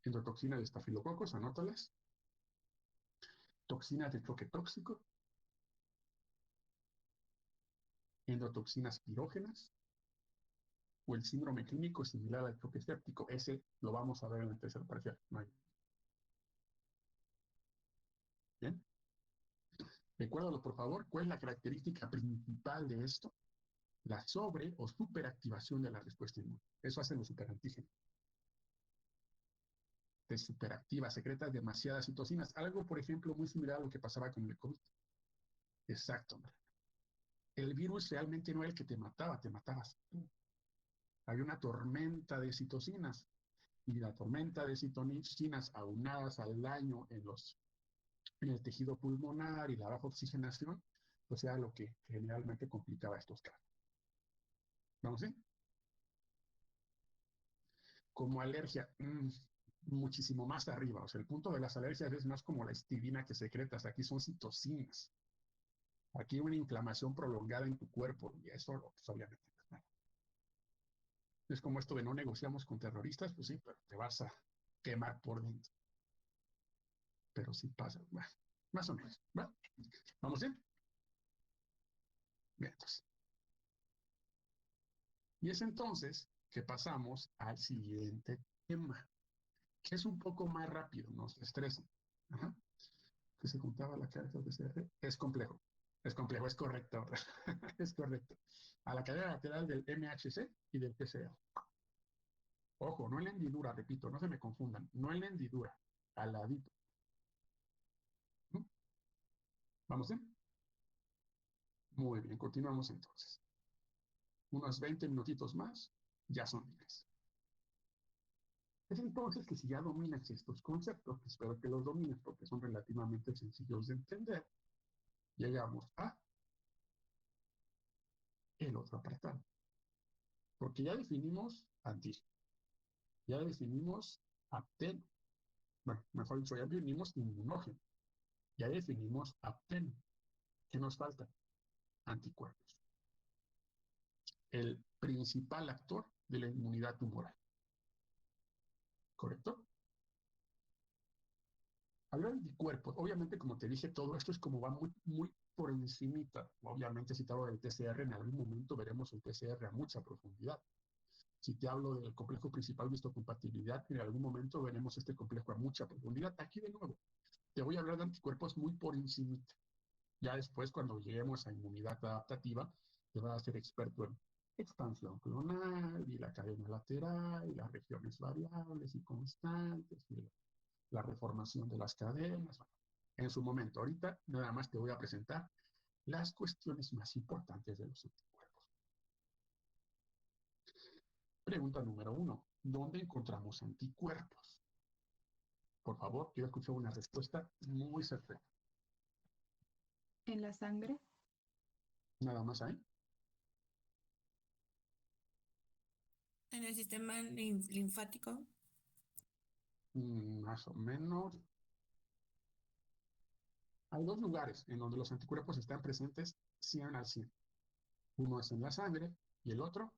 Endotoxina de estafilococos, anótalas. Toxinas de choque tóxico. Endotoxinas pirógenas. O el síndrome clínico similar al choque séptico. Ese lo vamos a ver en el tercer parcial. No hay. Bien. Recuérdalo, por favor, ¿cuál es la característica principal de esto? La sobre o superactivación de la respuesta inmune. Eso hacen los superantígenos. Te superactiva, secretas demasiadas citocinas. Algo, por ejemplo, muy similar a lo que pasaba con el COVID. Exacto. El virus realmente no era el que te mataba, te matabas tú. Había una tormenta de citocinas. Y la tormenta de citocinas aunadas al daño en el tejido pulmonar y la baja oxigenación, pues era lo que generalmente complicaba estos casos. ¿Vamos bien? Como alergia, muchísimo más arriba. O sea, el punto de las alergias es más como la histamina que secretas. Aquí son citocinas. Aquí hay una inflamación prolongada en tu cuerpo y eso pues, obviamente no. Es como esto de no negociamos con terroristas, pues sí, pero te vas a quemar por dentro. Pero sí pasa, bueno, más o menos. ¿Va? ¿Vamos bien? Bien, entonces. Y es entonces que pasamos al siguiente tema, que es un poco más rápido, no se estresen. Ajá. Que se juntaba la cadena de CR. Es complejo, es correcto. Es correcto. A la cadena lateral del MHC y del TCA. Ojo, no en la hendidura, repito, no se me confundan, no en la hendidura, al ladito. ¿Vamos bien? Muy bien, continuamos entonces. Unos 20 minutitos más, ya son libres. Es entonces que si ya dominas estos conceptos, que espero que los domines porque son relativamente sencillos de entender, llegamos a el otro apartado. Porque ya definimos antígeno, ya definimos apteno, bueno, mejor dicho, ya definimos inmunógeno, ya definimos apteno. ¿Qué nos falta? Anticuerpos. El principal actor de la inmunidad tumoral. ¿Correcto? Hablar de anticuerpos, obviamente, como te dije, todo esto es como va muy por encimita. Obviamente, si te hablo del TCR, en algún momento veremos el TCR a mucha profundidad. Si te hablo del complejo principal de histocompatibilidad, en algún momento veremos este complejo a mucha profundidad. Aquí de nuevo, te voy a hablar de anticuerpos muy por encimita. Ya después, cuando lleguemos a inmunidad adaptativa, te vas a ser experto en expansión clonal y la cadena lateral y las regiones variables y constantes y la reformación de las cadenas. Bueno, en su momento, ahorita nada más te voy a presentar las cuestiones más importantes de los anticuerpos. Pregunta número 1. ¿Dónde encontramos anticuerpos? Por favor, quiero escuchar una respuesta muy certera. En la sangre. Nada más ahí. En el sistema linfático. Más o menos. Hay dos lugares en donde los anticuerpos están presentes 100 al 100. Uno es en la sangre y el otro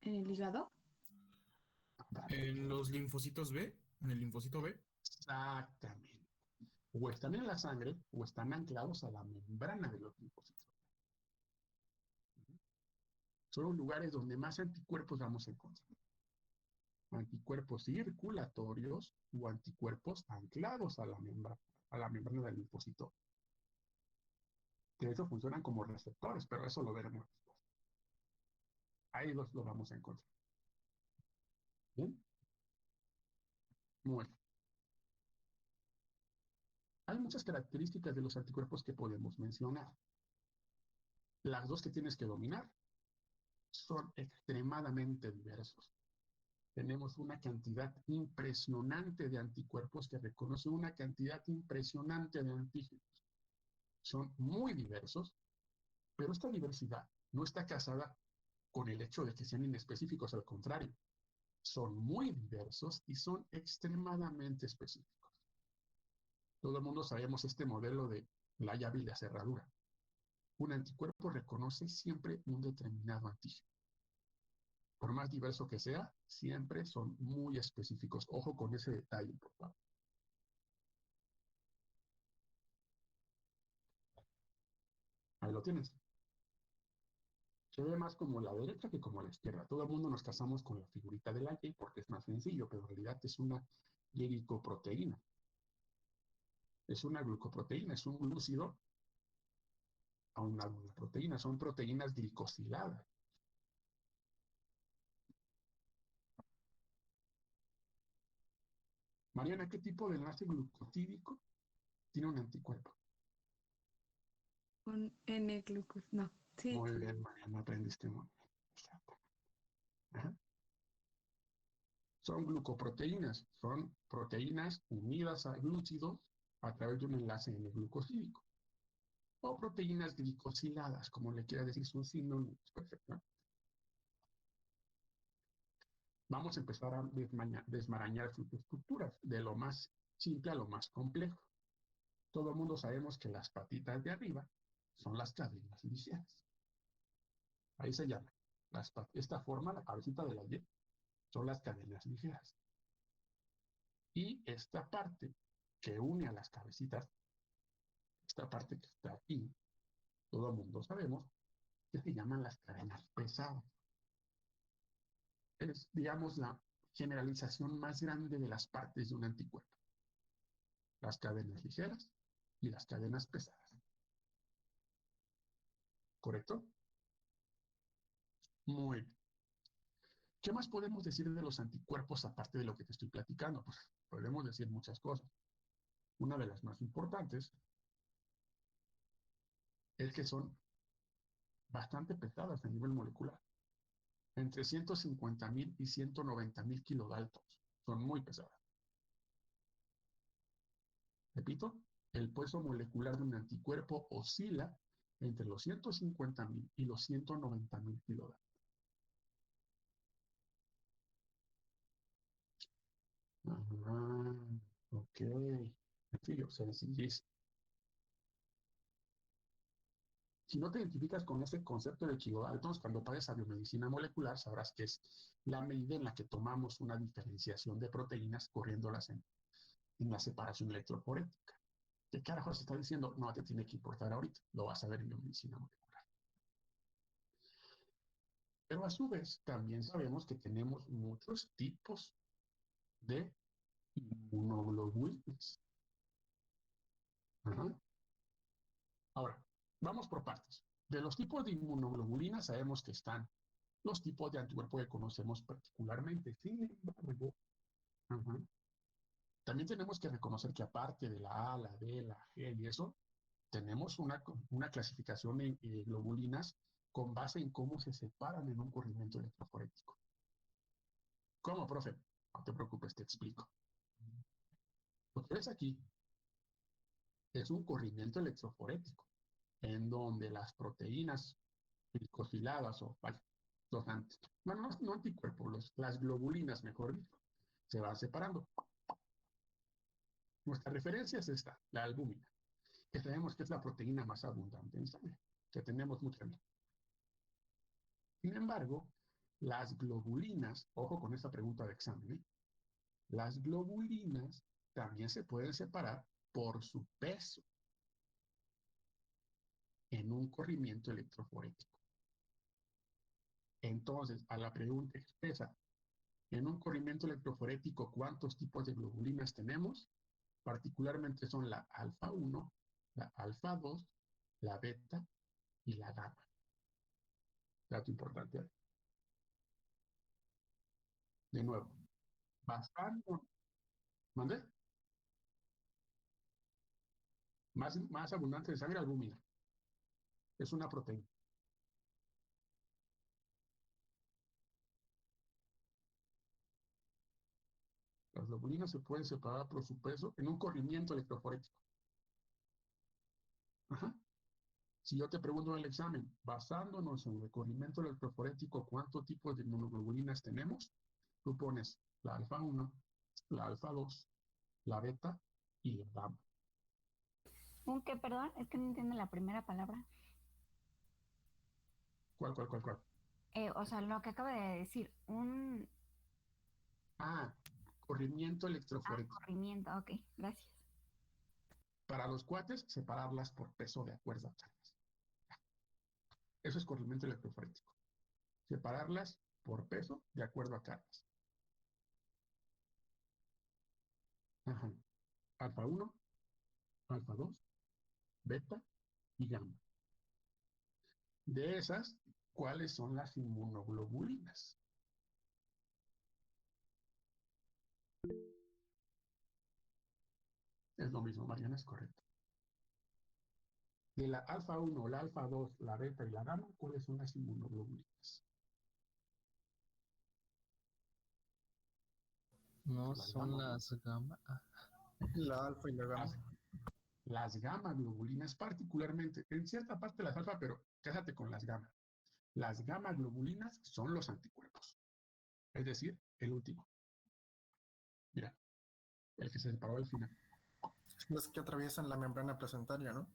En el hígado. En los linfocitos B, en el linfocito B. Exactamente. O están en la sangre o están anclados a la membrana de los linfocitos. Son los lugares donde más anticuerpos vamos a encontrar. Anticuerpos circulatorios o anticuerpos anclados a la membrana del linfocito. De hecho, funcionan como receptores, pero eso lo veremos después. Ahí lo vamos a encontrar. ¿Bien? Muy bien. Hay muchas características de los anticuerpos que podemos mencionar. Las dos que tienes que dominar son extremadamente diversos. Tenemos una cantidad impresionante de anticuerpos que reconocen una cantidad impresionante de antígenos. Son muy diversos, pero esta diversidad no está casada con el hecho de que sean inespecíficos, al contrario, son muy diversos y son extremadamente específicos. Todo el mundo sabemos este modelo de la llave y la cerradura. Un anticuerpo reconoce siempre un determinado antígeno. Por más diverso que sea, siempre son muy específicos. Ojo con ese detalle, por favor. Ahí lo tienes. Se ve más como la derecha que como la izquierda. Todo el mundo nos casamos con la figurita de la Y porque es más sencillo, pero en realidad es una glicoproteína. Es una glucoproteína, es un glúcido a una proteína. Son proteínas glicosiladas. Mariana, ¿qué tipo de enlace glucotídico tiene un anticuerpo? Un N-glucos. No. Sí. Muy bien, Mariana, aprendiste muy bien. Exacto. Ajá. Son glucoproteínas, son proteínas unidas a glúcidos a través de un enlace N-glucosídico. O proteínas glicosiladas, como le quiera decir, son sinónimos, perfecto. Vamos a empezar a desmarañar sus estructuras, de lo más simple a lo más complejo. Todo el mundo sabemos que las patitas de arriba son las cadenas ligeras. Ahí se llama. Esta forma, la cabecita de la Y, son las cadenas ligeras. Y esta parte que une a las cabecitas, esta parte que está aquí, todo el mundo sabemos que se llaman las cadenas pesadas. Es, digamos, la generalización más grande de las partes de un anticuerpo. Las cadenas ligeras y las cadenas pesadas. ¿Correcto? Muy bien. ¿Qué más podemos decir de los anticuerpos aparte de lo que te estoy platicando? Pues podemos decir muchas cosas. Una de las más importantes es que son bastante pesadas a nivel molecular. Entre 150.000 y 190.000 kilodaltons. Son muy pesadas. Repito, el peso molecular de un anticuerpo oscila entre los 150.000 y los 190.000 kilodaltons. Ok. Sencillo, sencillísimo. Si no te identificas con ese concepto de kilodaltons, cuando pases a biomedicina molecular, sabrás que es la medida en la que tomamos una diferenciación de proteínas corriéndolas en la separación electroforética. ¿Qué carajo se está diciendo? No te tiene que importar ahorita, lo vas a ver en biomedicina molecular. Pero a su vez, también sabemos que tenemos muchos tipos de inmunoglobulinas. Ahora, vamos por partes. De los tipos de inmunoglobulinas sabemos que están los tipos de anticuerpos que conocemos particularmente. Sin embargo, también tenemos que reconocer que aparte de la A, la B, la G y eso, tenemos una clasificación de globulinas con base en cómo se separan en un corrimiento electroforético. ¿Cómo, profe? No te preocupes, te explico. Lo que ves aquí es un corrimiento electroforético, en donde las proteínas glicosiladas o no anticuerpos, las globulinas, mejor dicho, se van separando. Nuestra referencia es esta, la albúmina, que sabemos que es la proteína más abundante en sangre, que tenemos mucha en. Sin embargo, las globulinas, ojo con esta pregunta de examen, las globulinas también se pueden separar por su peso en un corrimiento electroforético. Entonces, a la pregunta expresa, en un corrimiento electroforético, ¿cuántos tipos de globulinas tenemos? Particularmente son la alfa 1, la alfa 2, la beta y la gamma. Dato importante. De nuevo, basando, ¿mandé? Más abundante de sangre, albúmina. Es una proteína. Las globulinas se pueden separar por su peso en un corrimiento electroforético. Si yo te pregunto en el examen, basándonos en el corrimiento electroforético, ¿cuántos tipos de inmunoglobulinas tenemos? Tú pones la alfa 1, la alfa 2, la beta y la gamma. ¿Un qué, perdón? Es que no entiendo la primera palabra. ¿Cuál? O sea, lo que acaba de decir, corrimiento electroforético. corrimiento, ok, gracias. Para los cuates, separarlas por peso de acuerdo a cargas. Eso es corrimiento electroforético. Separarlas por peso de acuerdo a cargas. Alfa 1, alfa 2, beta y gamma. De esas, ¿cuáles son las inmunoglobulinas? Es lo mismo, Mariana, es correcto. De la alfa 1, la alfa 2, la beta y la gamma, ¿cuáles son las inmunoglobulinas? No son las gamma. La alfa y la gamma. Las gamma globulinas, particularmente, en cierta parte las alfa, pero cásate con las gamma. Las gamma globulinas son los anticuerpos. Es decir, el último. Mira, el que se separó al final. Los que atraviesan la membrana placentaria, ¿no?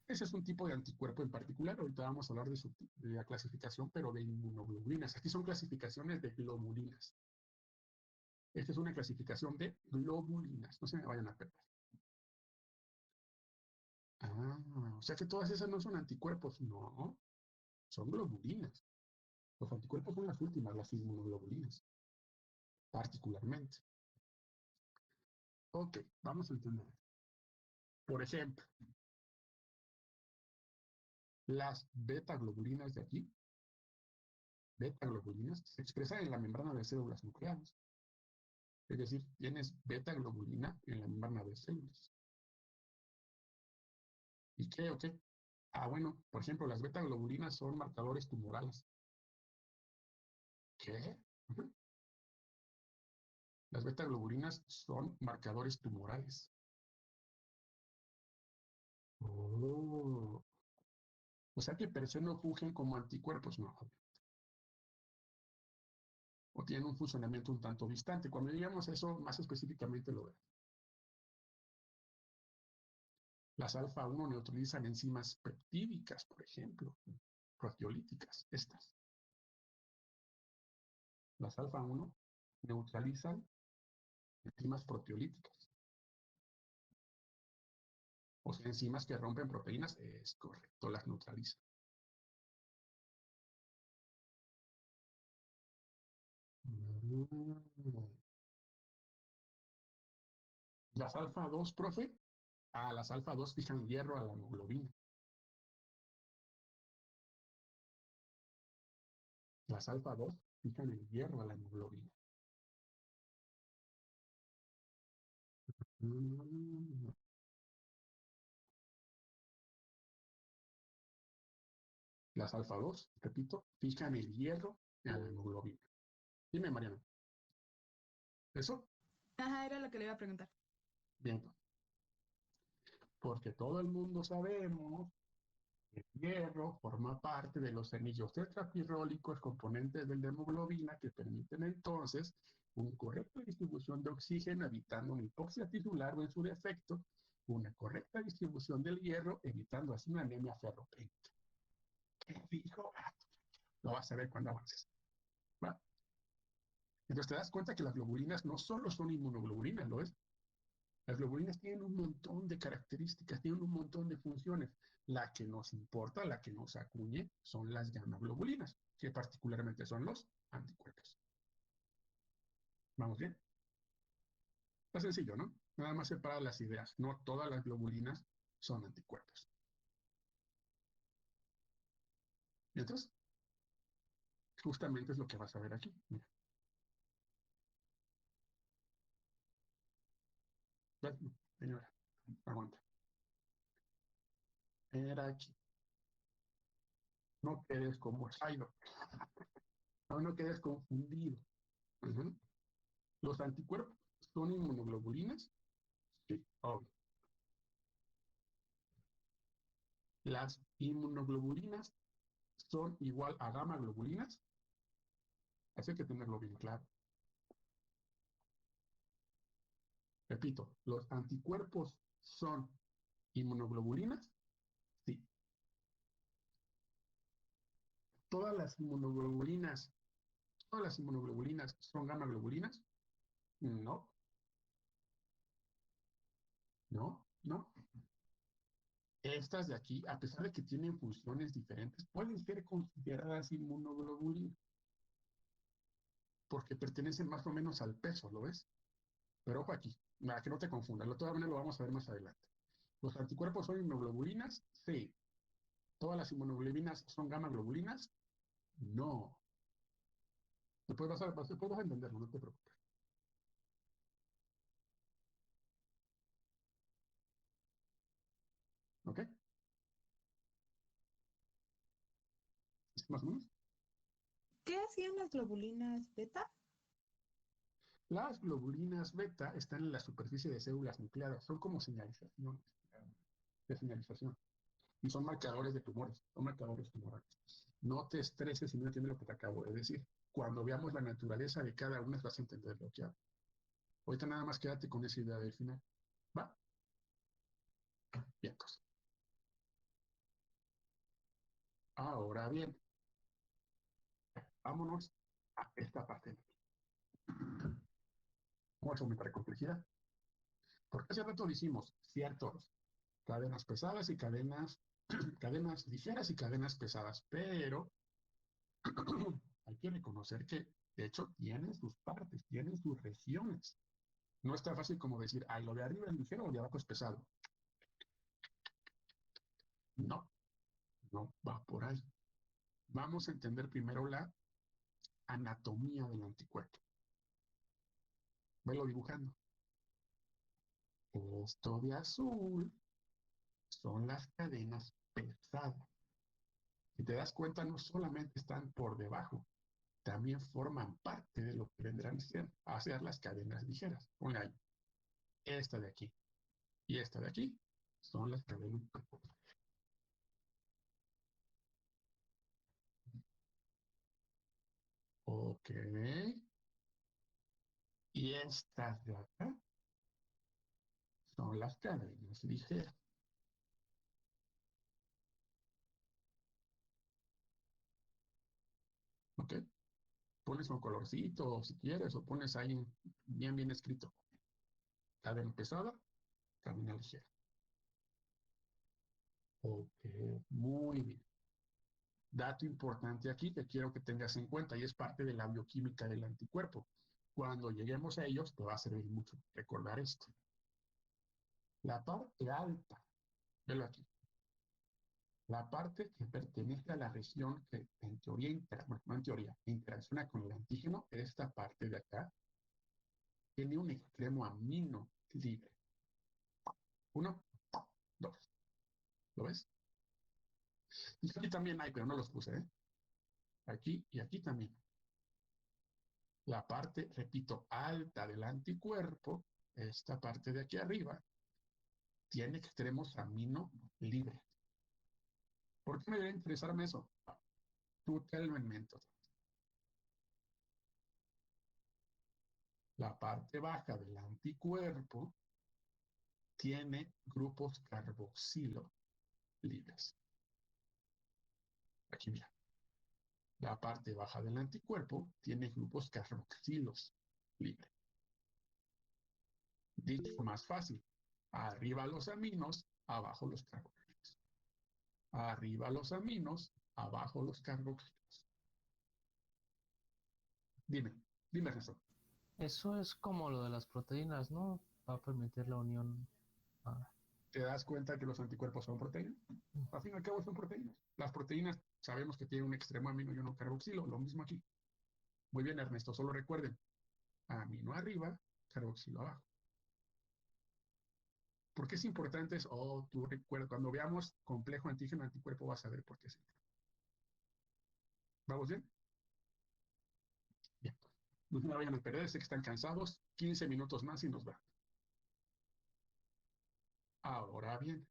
Ese es un tipo de anticuerpo en particular. Ahorita vamos a hablar de la clasificación, pero de inmunoglobulinas. Aquí son clasificaciones de globulinas. Esta es una clasificación de globulinas. No se me vayan a perder. O sea que todas esas no son anticuerpos. No, son globulinas. Los anticuerpos son las últimas, las inmunoglobulinas. Particularmente. Ok, vamos a entender. Por ejemplo, las beta-globulinas de aquí, beta-globulinas, se expresan en la membrana de células nucleares. Es decir, tienes beta-globulina en la membrana de células. ¿Y qué? Bueno, por ejemplo, las beta-globulinas son marcadores tumorales. ¿Qué? Ujú. Las beta-globulinas son marcadores tumorales. Oh. O sea que per se no fungen como anticuerpos, no. O tienen un funcionamiento un tanto distante. Cuando digamos eso, más específicamente lo verán. Las alfa-1 neutralizan enzimas peptídicas, por ejemplo, proteolíticas, estas. Las alfa-1 neutralizan enzimas proteolíticas. O sea, enzimas que rompen proteínas, es correcto, las neutralizan. Las alfa-2, profe, las alfa-2 fijan hierro a la hemoglobina. Las alfa-2 fijan el hierro a la hemoglobina. Las alfa-2, repito, fijan el hierro a la hemoglobina. Dime, Mariana. ¿Eso? Ajá, era lo que le iba a preguntar. Bien. Porque todo el mundo sabemos que el hierro forma parte de los anillos tetrapirrólicos componentes de la hemoglobina que permiten entonces una correcta distribución de oxígeno evitando una hipoxia tisular o en su defecto una correcta distribución del hierro evitando así una anemia ferropénica. ¿Qué dijo? Lo vas a ver cuando avances. ¿Va? Entonces te das cuenta que las globulinas no solo son inmunoglobulinas, ¿lo es? Las globulinas tienen un montón de características, tienen un montón de funciones. La que nos importa, la que nos acuñe, son las gamma-globulinas, que particularmente son los anticuerpos. ¿Vamos bien? Está sencillo, ¿no? Nada más separar las ideas. No todas las globulinas son anticuerpos. Y entonces, justamente es lo que vas a ver aquí. Mira. Señora, aguanta. Era aquí. No quedes como Shaido. No quedes confundido. Uh-huh. ¿Los anticuerpos son inmunoglobulinas? Sí, obvio. Las inmunoglobulinas son igual a gamma globulinas. Eso hay que tenerlo bien claro. Repito, ¿los anticuerpos son inmunoglobulinas? Sí. ¿Todas las inmunoglobulinas son gamma globulinas? No, no. Estas de aquí, a pesar de que tienen funciones diferentes, pueden ser consideradas inmunoglobulinas porque pertenecen más o menos al peso, ¿lo ves? Pero ojo aquí, para que no te confundas, todavía lo vamos a ver más adelante. ¿Los anticuerpos son inmunoglobulinas? Sí. ¿Todas las inmunoglobulinas son gamma globulinas? No. Después vas a entenderlo, no te preocupes. ¿Ok? ¿Más o menos? ¿Qué hacían las globulinas beta? Las globulinas beta están en la superficie de células nucleares. Son como señalizaciones de señalización. Y son marcadores de tumores. Son marcadores tumorales. No te estreses si no entiendes lo que te acabo de decir. Cuando veamos la naturaleza de cada una vas a entender lo que hago. Ahorita nada más quédate con esa idea del final. ¿Va? Bien, pues. Ahora bien, vámonos a esta parte. Vamos a aumentar la complejidad. Porque hace rato dijimos, ciertos, cadenas pesadas y cadenas ligeras y cadenas pesadas, pero hay que reconocer que, de hecho, tienen sus partes, tienen sus regiones. No es tan fácil como decir, lo de arriba es ligero, lo de abajo es pesado. No, no va por ahí. Vamos a entender primero la anatomía del anticuerpo. Velo dibujando. Esto de azul son las cadenas pesadas. Si te das cuenta, no solamente están por debajo, también forman parte de lo que vendrán a ser las cadenas ligeras. Ponle ahí, esta de aquí y esta de aquí son las cadenas pesadas. Ok. Y estas de acá son las cadenas ligeras. ¿Ok? Pones un colorcito si quieres o pones ahí bien escrito. Cadena pesada, cadena ligera. Ok, muy bien. Dato importante aquí que quiero que tengas en cuenta y es parte de la bioquímica del anticuerpo. Cuando lleguemos a ellos te va a servir mucho recordar esto. La parte alta, velo aquí, la parte que pertenece a la región que en teoría, bueno, no en teoría, interacciona con el antígeno, esta parte de acá, tiene un extremo amino libre. 1, 2. ¿Lo ves? Y aquí también hay, pero no los puse, ¿eh? Aquí y aquí también. La parte, repito, alta del anticuerpo, esta parte de aquí arriba, tiene extremos amino libres. ¿Por qué me debe interesarme eso? Tú te lo invento. La parte baja del anticuerpo tiene grupos carboxilo libres. Aquí mira. La parte baja del anticuerpo tiene grupos carboxilos libres. Dicho más fácil, arriba los aminos, abajo los carboxilos. Arriba los aminos, abajo los carboxilos. Dime, Ernesto. Eso es como lo de las proteínas, ¿no? Va a permitir la unión. ¿Te das cuenta que los anticuerpos son proteínas? Al fin y al cabo son proteínas. Las proteínas sabemos que tienen un extremo amino y un carboxilo, lo mismo aquí. Muy bien, Ernesto, solo recuerden, amino arriba, carboxilo abajo. ¿Por qué es importante eso? Oh, tú recuerdas, cuando veamos complejo antígeno-anticuerpo vas a ver por qué es importante. ¿Vamos bien? Bien. No me vayan a perder, sé que están cansados. 15 minutos más y nos va. Ahora bien,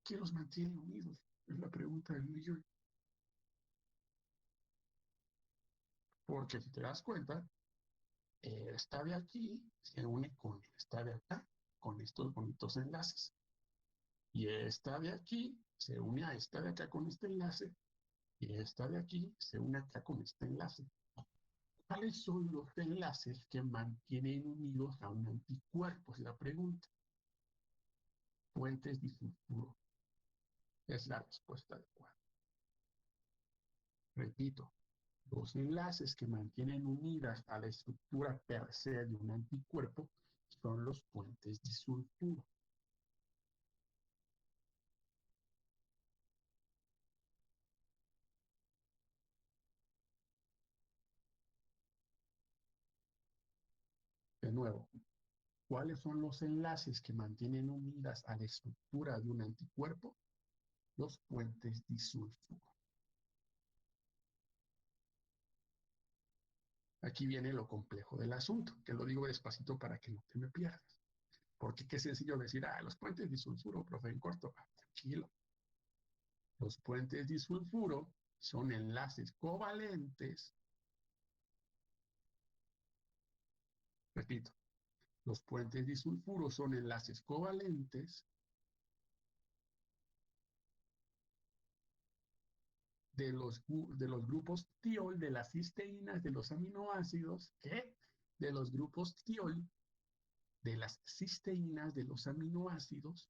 ¿qué los mantiene unidos? Es la pregunta del millón. Porque si te das cuenta, esta de aquí se une con esta de acá, con estos bonitos enlaces. Y esta de aquí se une a esta de acá con este enlace. Y esta de aquí se une acá con este enlace. ¿Cuáles son los enlaces que mantienen unidos a un anticuerpo? Es la pregunta. Puentes disulfuro. Es la respuesta adecuada. Repito, los enlaces que mantienen unidas a la estructura per se de un anticuerpo son los puentes disulfuro. De nuevo, ¿cuáles son los enlaces que mantienen unidas a la estructura de un anticuerpo? Los puentes disulfuro. Aquí viene lo complejo del asunto, que lo digo despacito para que no te me pierdas. Porque qué sencillo decir, los puentes disulfuro, profe, en corto. Tranquilo. Los puentes disulfuro son enlaces covalentes. Repito, los puentes disulfuro son enlaces covalentes de los grupos tiol de las cisteínas de los aminoácidos, ¿qué? De los grupos tiol de las cisteínas de los aminoácidos,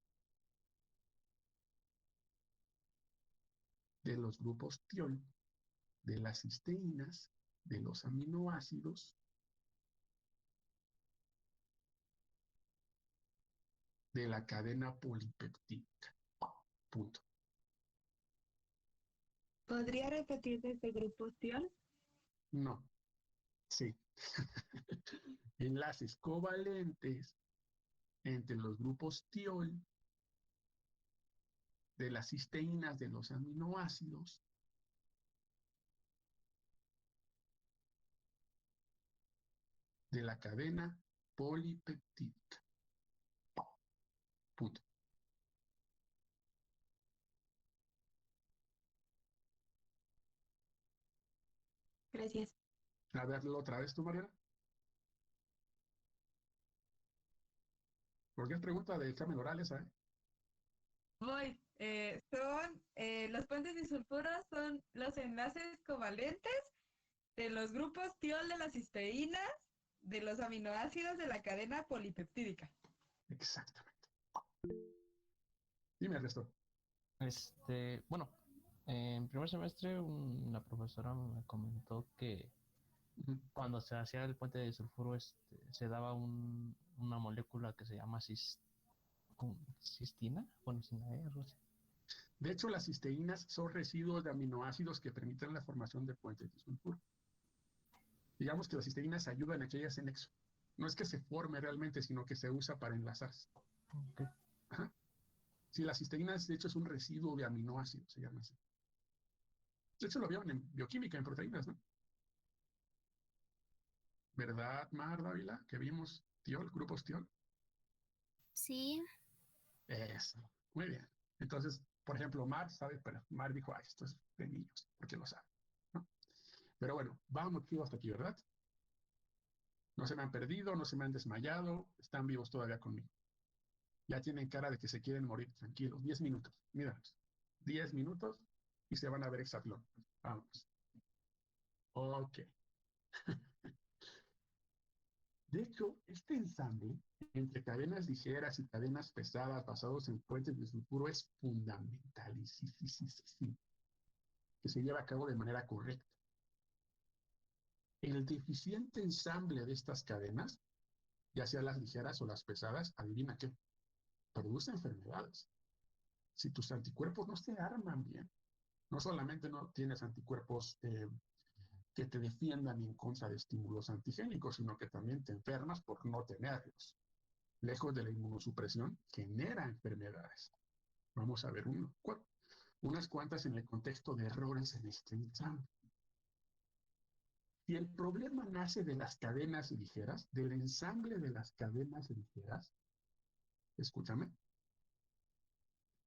de los grupos tiol de las cisteínas de los aminoácidos de la cadena polipeptídica. Punto. ¿Podría repetir desde grupo tiol? No. Sí. Enlaces covalentes entre los grupos tiol de las cisteínas de los aminoácidos de la cadena polipeptídica. Punto. Gracias. A verlo otra vez tú, Mariana. Porque es pregunta de examen oral esa, ¿eh? Voy. Los puentes disulfuros son los enlaces covalentes de los grupos tiol de las cisteínas de los aminoácidos de la cadena polipeptídica. Exactamente. Dime el resto. Bueno, en primer semestre la profesora me comentó que cuando se hacía el puente de sulfuro se daba una molécula que se llama cistina, bueno, sin la E, algo así. De hecho, las cisteínas son residuos de aminoácidos que permiten la formación de puentes de sulfuro. Digamos que las cisteínas ayudan a que ellas se nexo. No es que se forme realmente, sino que se usa para enlazarse. Okay. Ajá. Sí, las cisteínas, de hecho, es un residuo de aminoácidos, se llama así. De hecho, lo vieron en bioquímica, en proteínas, ¿no? ¿Verdad, Mar Dávila? Que vimos tiol, grupos tiol. Sí. Eso, muy bien. Entonces, por ejemplo, Mar sabe, pero Mar dijo, ay, esto es de niños, porque lo sabe, ¿no? Pero bueno, vamos hasta aquí, ¿verdad? No se me han perdido, no se me han desmayado, están vivos todavía conmigo. Ya tienen cara de que se quieren morir, tranquilos. 10 minutos, míralos. 10 minutos y se van a ver hexatlón. Vamos. Ok. De hecho, este ensamble entre cadenas ligeras y cadenas pesadas basados en puentes de sulfuro es fundamental y sí, que se lleva a cabo de manera correcta. El deficiente ensamble de estas cadenas, ya sea las ligeras o las pesadas, adivina qué, produce enfermedades. Si tus anticuerpos no se arman bien, no solamente no tienes anticuerpos que te defiendan en contra de estímulos antigénicos, sino que también te enfermas por no tenerlos. Lejos de la inmunosupresión, genera enfermedades. Vamos a ver unas cuantas en el contexto de errores en este ensamble. Si el problema nace de las cadenas ligeras, del ensamble de las cadenas ligeras, escúchame,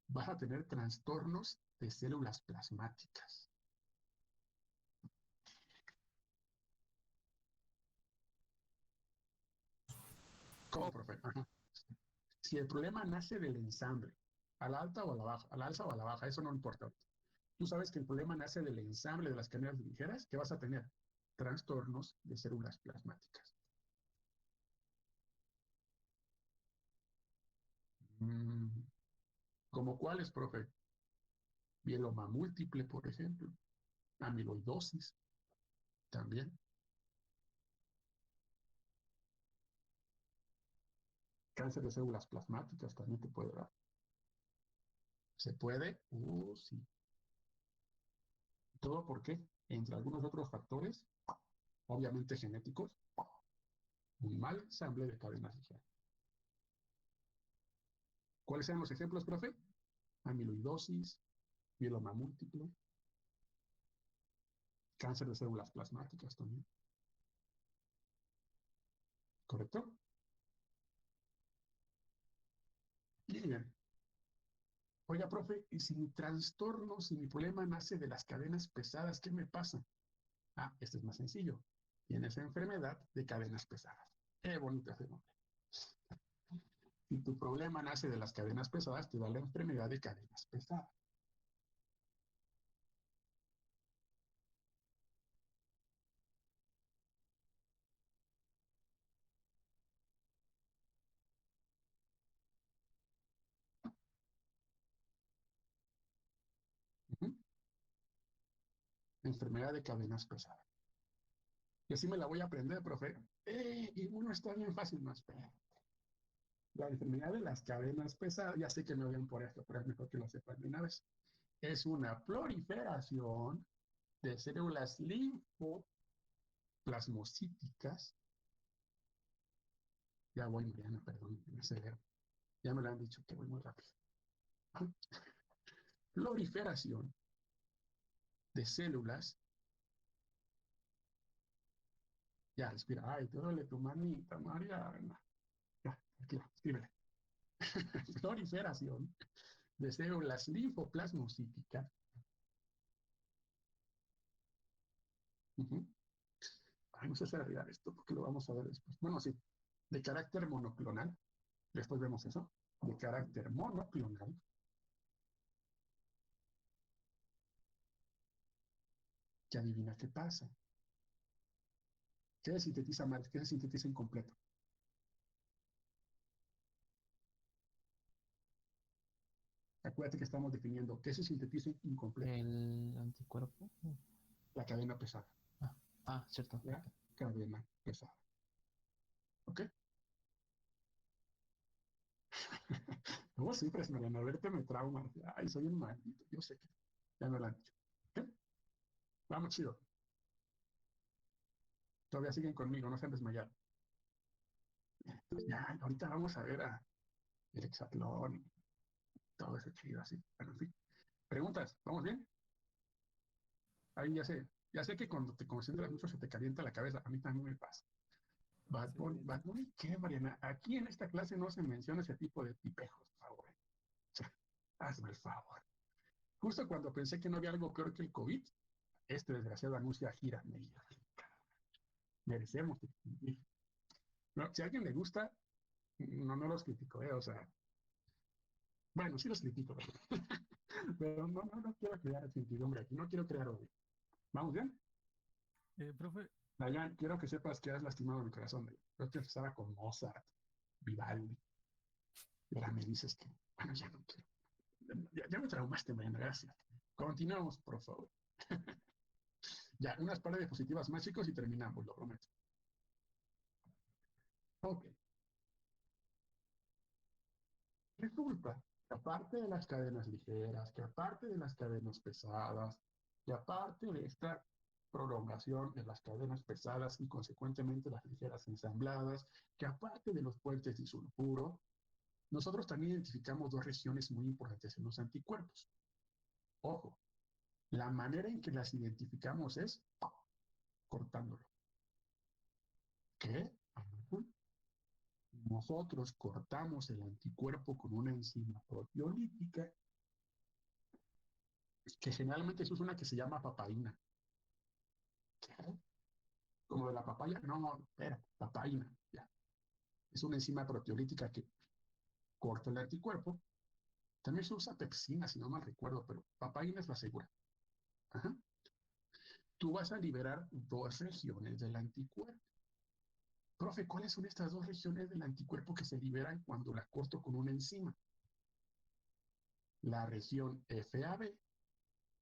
vas a tener trastornos de células plasmáticas. ¿Cómo, profe? Ajá. Si el problema nace del ensamble, a la alta o a la baja, a la alza o a la baja, eso no importa. Tú sabes que el problema nace del ensamble de las cadenas ligeras, que vas a tener trastornos de células plasmáticas. ¿Como cuáles, profe? Mieloma múltiple, por ejemplo. Amiloidosis, también. Cáncer de células plasmáticas también te puede dar. ¿Se puede? Sí. ¿Todo por qué? Entre algunos otros factores, obviamente genéticos, un mal ensamble de cadenas ligeras. ¿Cuáles sean los ejemplos, profe? Amiloidosis, mieloma múltiple, cáncer de células plasmáticas también. ¿Correcto? Y bien. Oiga, profe, y si mi trastorno, si mi problema nace de las cadenas pesadas, ¿qué me pasa? Ah, este es más sencillo. Tienes enfermedad de cadenas pesadas. Qué bonito ese nombre. Si tu problema nace de las cadenas pesadas, te da la enfermedad de cadenas pesadas. Enfermedad de cadenas pesadas. Y así me la voy a aprender, profe. Y uno está bien fácil, más. La enfermedad de las cadenas pesadas, ya sé que me odian por esto, pero es mejor que lo sepan de una vez. Es una proliferación de células linfoplasmocíticas. Ya voy, Mariana, perdón, me acelero. Ya me lo han dicho que voy muy rápido. Proliferación de células. Ya, respira. Ay, te duele tu manita, Mariana. Ya, tranquila, escríbele. Proliferación de células linfoplasmocíticas. Ay, no sé si arreglar esto porque lo vamos a ver después. Bueno, sí, de carácter monoclonal. Después vemos eso. De carácter monoclonal. Que adivina qué pasa. ¿Qué se sintetiza mal? ¿Qué se sintetiza incompleto? Acuérdate que estamos definiendo qué se sintetiza incompleto. El anticuerpo. La cadena pesada. Cierto. La cadena pesada. ¿Ok? Como siempre, Mariana, verte me trauma. Ay, soy un maldito. Yo sé que ya me lo han dicho. ¿Ok? Vamos, chido. Todavía siguen conmigo, no se han desmayado. Entonces, ya, ahorita vamos a ver el hexatlón y todo eso chido así. Bueno, en fin. Preguntas, ¿vamos bien? Ahí ya sé que cuando te concentras mucho se te calienta la cabeza. A mí también me pasa. Bad Bunny, ¿qué, Mariana? Aquí en esta clase no se menciona ese tipo de tipejos, por favor. O sea, hazme el favor. Justo cuando pensé que no había algo peor que el COVID, este desgraciado anuncia gira. Merecemos. No, si a alguien le gusta, no los critico, o sea, bueno, sí los critico, pero no quiero crear incertidumbre aquí, no quiero crear odio. ¿Vamos bien? Profe. Dayan, quiero que sepas que has lastimado mi corazón. Yo te empezaba con Mozart, Vivaldi, y ahora me dices que, bueno, ya no quiero. Ya me traumaste, Mariana, gracias. Continuamos, por favor. Ya, unas par de diapositivas más, chicos, y terminamos, lo prometo. Ok. Resulta que aparte de las cadenas ligeras, que aparte de las cadenas pesadas, que aparte de esta prolongación de las cadenas pesadas y consecuentemente las ligeras ensambladas, que aparte de los puentes disulfuro, nosotros también identificamos dos regiones muy importantes en los anticuerpos. Ojo, la manera en que las identificamos es cortándolo. ¿Qué? Nosotros cortamos el anticuerpo con una enzima proteolítica que generalmente eso es una que se llama papaína. ¿Qué? Como de la papaya, no, espera, papaína, ya. Es una enzima proteolítica que corta el anticuerpo. También se usa pepsina, si no mal recuerdo, pero papaína es la segura. Ajá. Tú vas a liberar dos regiones del anticuerpo. Profe, ¿cuáles son estas dos regiones del anticuerpo que se liberan cuando la corto con una enzima? La región FAB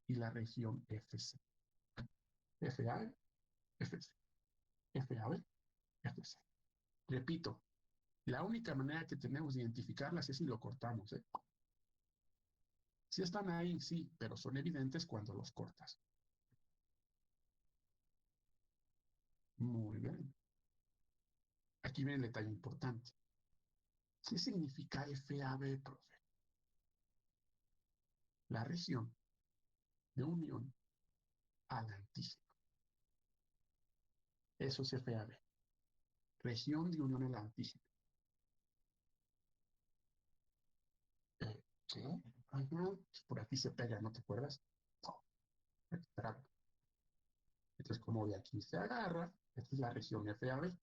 y la región FC. FAB, FC. FAB, FC. Repito, la única manera que tenemos de identificarlas es si lo cortamos. Si están ahí, sí, pero son evidentes cuando los cortas. Muy bien. Aquí viene el detalle importante. ¿Qué significa FAB, profe? La región de unión al antígeno. Eso es FAB. Región de unión al antígeno. ¿Qué? Ajá. Por aquí se pega, ¿no te acuerdas? No. Entonces, como de aquí se agarra, esta es la región FAB,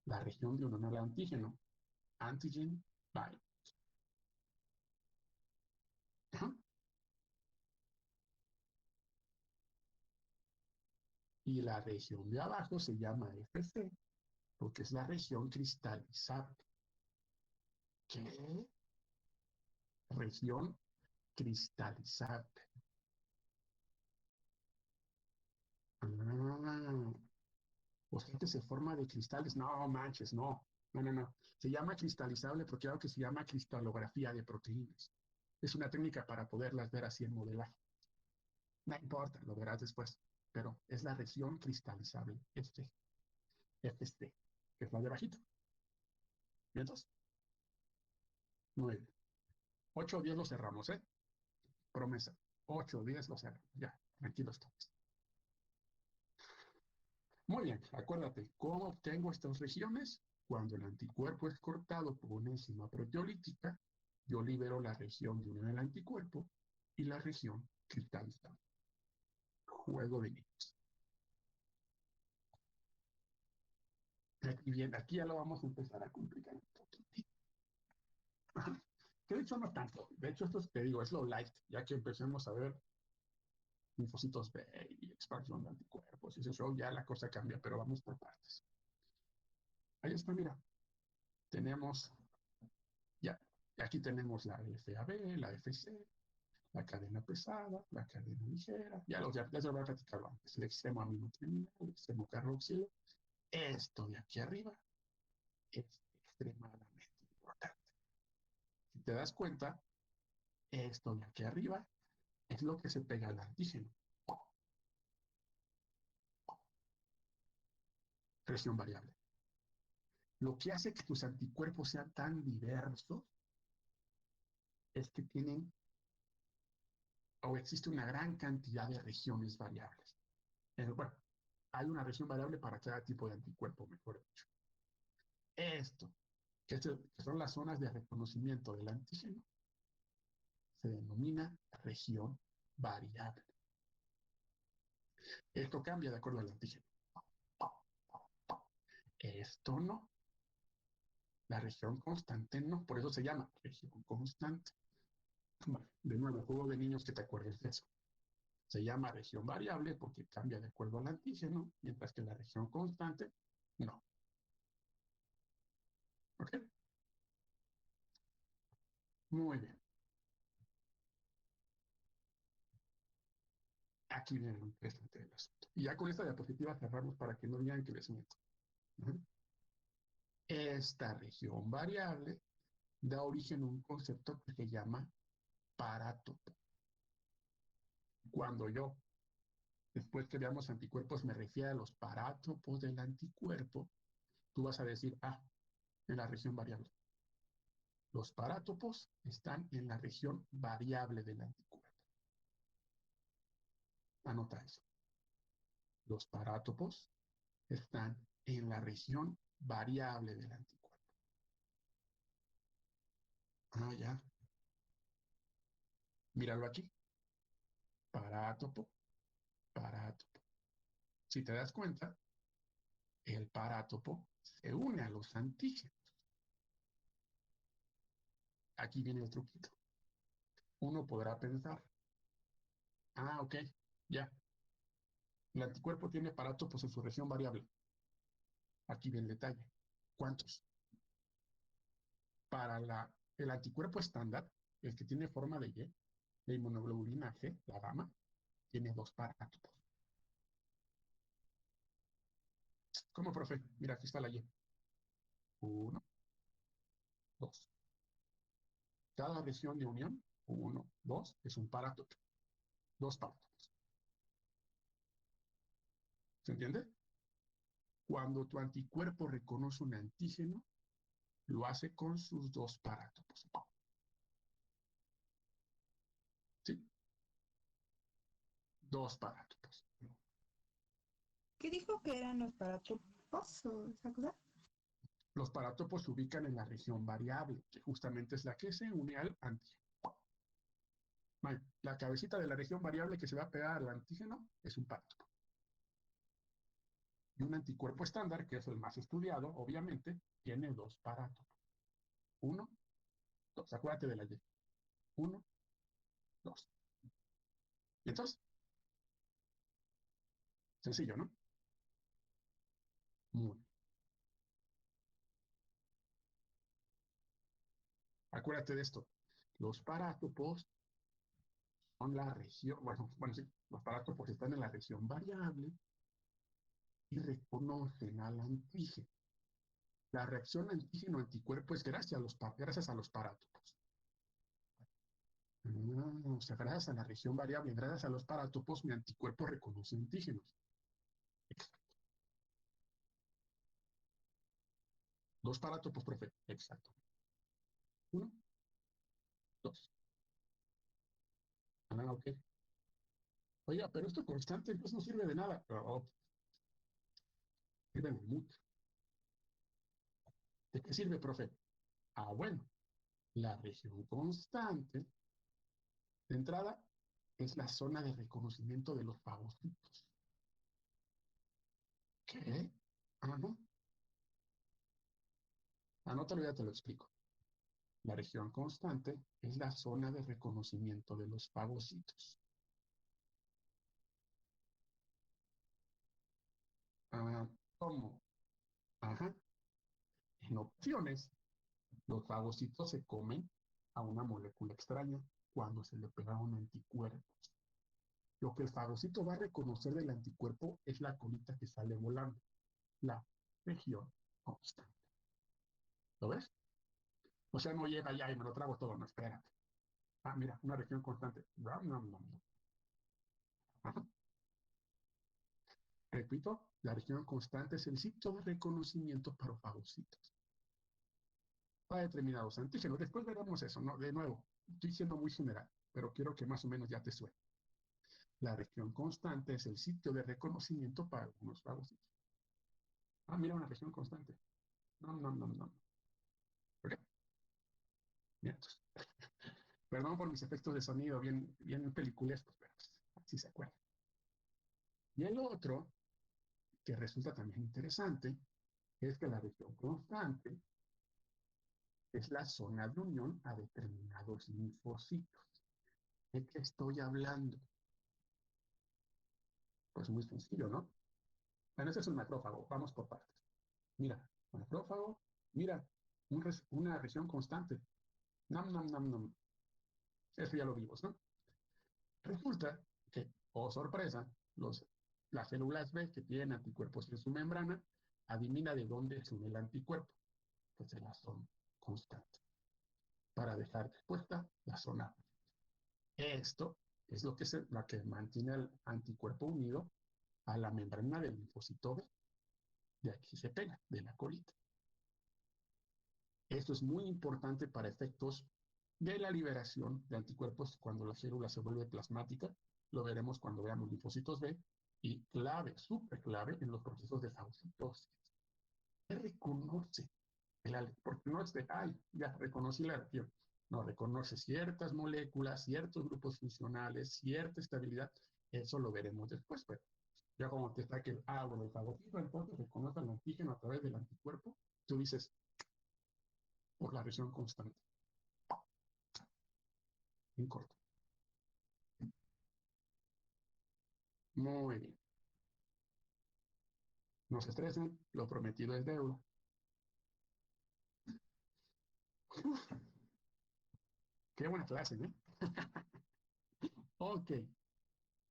la región de unión al antígeno. Antigen bind. Ajá. Y la región de abajo se llama FC, porque es la región cristalizable. ¿Qué? Región cristalizable. O sea que se forma de cristales. No manches, no. No. Se llama cristalizable porque algo que se llama cristalografía de proteínas. Es una técnica para poderlas ver así en modelaje. No importa, lo verás después. Pero es la región cristalizable, FC, que es la de bajito. ¿Y entonces? Muy bien. 8 o 10 lo cerramos, ¿eh? Promesa. 8 o 10 lo cerramos. Ya, tranquilos todos. Muy bien, acuérdate, ¿cómo obtengo estas regiones? Cuando el anticuerpo es cortado por una enzima proteolítica, yo libero la región de unión del anticuerpo y la región cristalizada. Juego de niños. Aquí bien, aquí ya lo vamos a empezar a complicar un poquitito. Que de hecho no tanto. De hecho, esto te digo, es lo light, ya que empecemos a ver linfocitos B y expansión de anticuerpos y ese show, ya la cosa cambia, pero vamos por partes. Ahí está, mira. Tenemos, ya, aquí tenemos la FAB, la FC, la cadena pesada, la cadena ligera, ya se lo voy a platicar antes, el extremo aminoterminal, el extremo carboxilo. Esto de aquí arriba es extremadamente importante. Si te das cuenta, esto de aquí arriba es lo que se pega al antígeno. Región variable. Lo que hace que tus anticuerpos sean tan diversos es que tienen o existe una gran cantidad de regiones variables. Bueno, hay una región variable para cada tipo de anticuerpo, mejor dicho. Esto, que son las zonas de reconocimiento del antígeno, se denomina región variable. Esto cambia de acuerdo al antígeno. Esto no. La región constante no, por eso se llama región constante. Bueno, de nuevo, juego de niños que te acuerdes de eso. Se llama región variable porque cambia de acuerdo al antígeno, mientras que la región constante, no. ¿Ok? Muy bien. Aquí viene lo interesante del asunto. Y ya con esta diapositiva cerramos para que no digan que les miento. Esta región variable da origen a un concepto que se llama parátopo. Cuando yo, después que veamos anticuerpos, me refiero a los parátopos del anticuerpo, tú vas a decir, en la región variable. Los parátopos están en la región variable del anticuerpo. Anota eso. Los parátopos están en la región variable del anticuerpo. Ya. Míralo aquí. Parátopo, parátopo. Si te das cuenta, el parátopo se une a los antígenos. Aquí viene el truquito. Uno podrá pensar, ok, ya. El anticuerpo tiene parátopos en su región variable. Aquí viene el detalle. ¿Cuántos? Para el anticuerpo estándar, el que tiene forma de Y, la inmunoglobulina G, la gamma, tiene 2 parátopos. ¿Cómo, profe? Mira, aquí está la Y. 1, 2. Cada región de unión, 1, 2, es un parátopo. 2 parátopos. ¿Se entiende? Cuando tu anticuerpo reconoce un antígeno, lo hace con sus 2 parátopos. ¿Sí? 2 parátopos. ¿Qué dijo que eran los parátopos o esa cosa? Los parátopos se ubican en la región variable, que justamente es la que se une al antígeno. La cabecita de la región variable que se va a pegar al antígeno es un parátopo. Y un anticuerpo estándar, que es el más estudiado, obviamente, tiene 2 parátopos. 1, 2. Acuérdate de la Y. 1, 2. ¿Y entonces? Sencillo, ¿no? Muy bien. Acuérdate de esto. Los parátopos son la región, bueno, sí, los parátopos están en la región variable y reconocen al antígeno. La reacción antígeno-anticuerpo es gracias a los parátopos. O sea, gracias a la región variable, gracias a los parátopos, mi anticuerpo reconoce antígenos. Exacto. 2 parátopos, profe. Exacto. 1, 2. Ah, ok. Oiga, pero esto constante entonces no sirve de nada. Oh, sirve de mucho. ¿De qué sirve, profe? Ah, bueno, la región constante de entrada es la zona de reconocimiento de los fagocitos. ¿Qué? Ah, no. Anótalo y ya te lo explico. La región constante es la zona de reconocimiento de los fagocitos. Ah, ¿cómo? Ajá. En opciones, los fagocitos se comen a una molécula extraña cuando se le pega un anticuerpo. Lo que el fagocito va a reconocer del anticuerpo es la colita que sale volando, la región constante. ¿Lo ves? O sea, no llega allá y me lo trago todo, no, espérate. Ah, mira, una región constante. Ajá. Repito, la región constante es el sitio de reconocimiento para los fagocitos. Para determinados antígenos. Después veremos eso, ¿no? De nuevo, estoy siendo muy general, pero quiero que más o menos ya te suene. La región constante es el sitio de reconocimiento para algunos fagocitos. Ah, mira, una región constante. No. ¿Ok? Bien, entonces, perdón por mis efectos de sonido bien peliculescos, pero así se acuerdan. Y el otro, que resulta también interesante, es que la región constante es la zona de unión a determinados linfocitos. ¿De qué estoy hablando? Pues muy sencillo, ¿no? Bueno, ese es un macrófago, vamos por partes. Mira, macrófago, mira, una región constante. Nam. Eso ya lo vimos, ¿no? Resulta que, oh sorpresa, las células B que tienen anticuerpos en su membrana, adivina de dónde es el anticuerpo, pues de la zona constante, para dejar expuesta la zona. Esto es la que mantiene el anticuerpo unido a la membrana del linfocito B. De aquí se pega, de la colita. Esto es muy importante para efectos de la liberación de anticuerpos cuando la célula se vuelve plasmática. Lo veremos cuando veamos linfocitos B. Y clave, súper clave, en los procesos de fagocitosis. ¿Qué reconoce? Porque no es de, ay, ya reconocí la reacción. No, reconoce ciertas moléculas, ciertos grupos funcionales, cierta estabilidad. Eso lo veremos después, pero ya como te está que el bueno, el fagocito entonces reconoce el antígeno a través del anticuerpo, tú dices, por la región constante. En corto. Muy bien. No se estresen, lo prometido es deuda. Uf, qué buena clase, ¿eh? Ok,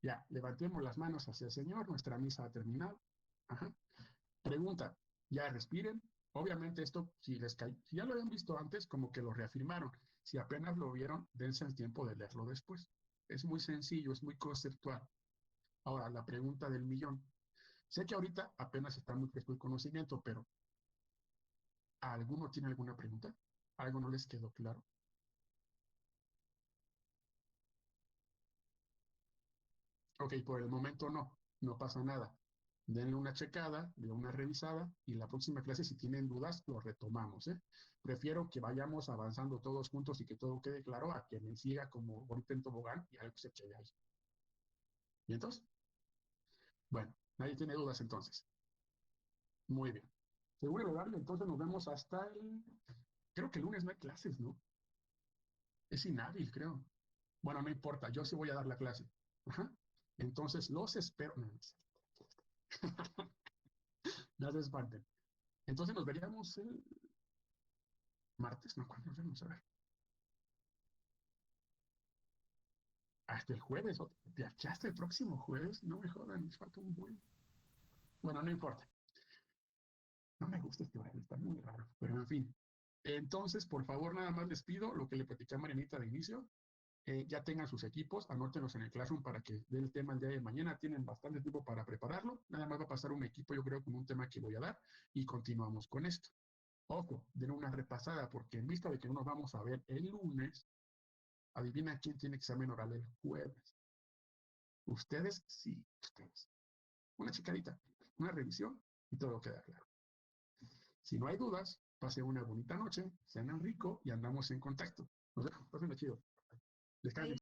ya, levantemos las manos hacia el Señor, nuestra misa ha terminado. Ajá. Pregunta, ya respiren. Obviamente esto, si ya lo habían visto antes, como que lo reafirmaron. Si apenas lo vieron, dense el tiempo de leerlo después. Es muy sencillo, es muy conceptual. Ahora, la pregunta del millón. Sé que ahorita apenas está muy fresco el conocimiento, pero ¿alguno tiene alguna pregunta? ¿Algo no les quedó claro? Ok, por el momento no pasa nada. Denle una checada, denle una revisada y la próxima clase, si tienen dudas, lo retomamos, ¿eh? Prefiero que vayamos avanzando todos juntos y que todo quede claro a que me siga como ahorita en tobogán y algo se quede ahí. ¿Y entonces? Bueno, nadie tiene dudas entonces. Muy bien. Seguro el horario, entonces nos vemos hasta creo que el lunes no hay clases, ¿no? Es inhábil, creo. Bueno, no importa, yo sí voy a dar la clase. Ajá. Entonces los espero. No se espanten. Entonces nos veríamos el martes, ¿no? ¿Cuándo nos vemos? A ver. Hasta el jueves, ya hasta el próximo jueves, no me jodan, nos falta un buen. Bueno, no importa. No me gusta este horario, está muy raro, pero en fin. Entonces, por favor, nada más les pido lo que le platicé a Marianita de inicio. Ya tengan sus equipos, anótenlos en el Classroom para que den el tema el día de mañana. Tienen bastante tiempo para prepararlo. Nada más va a pasar un equipo, yo creo, con un tema que voy a dar y continuamos con esto. Ojo, den una repasada porque en vista de que no nos vamos a ver el lunes, Adivina quién tiene examen oral el jueves. Ustedes, sí, ustedes. Una chicadita, una revisión y todo queda claro. Si no hay dudas, pase una bonita noche, cenan rico y andamos en contacto. Nos vemos, pásenlo chido. Descansen.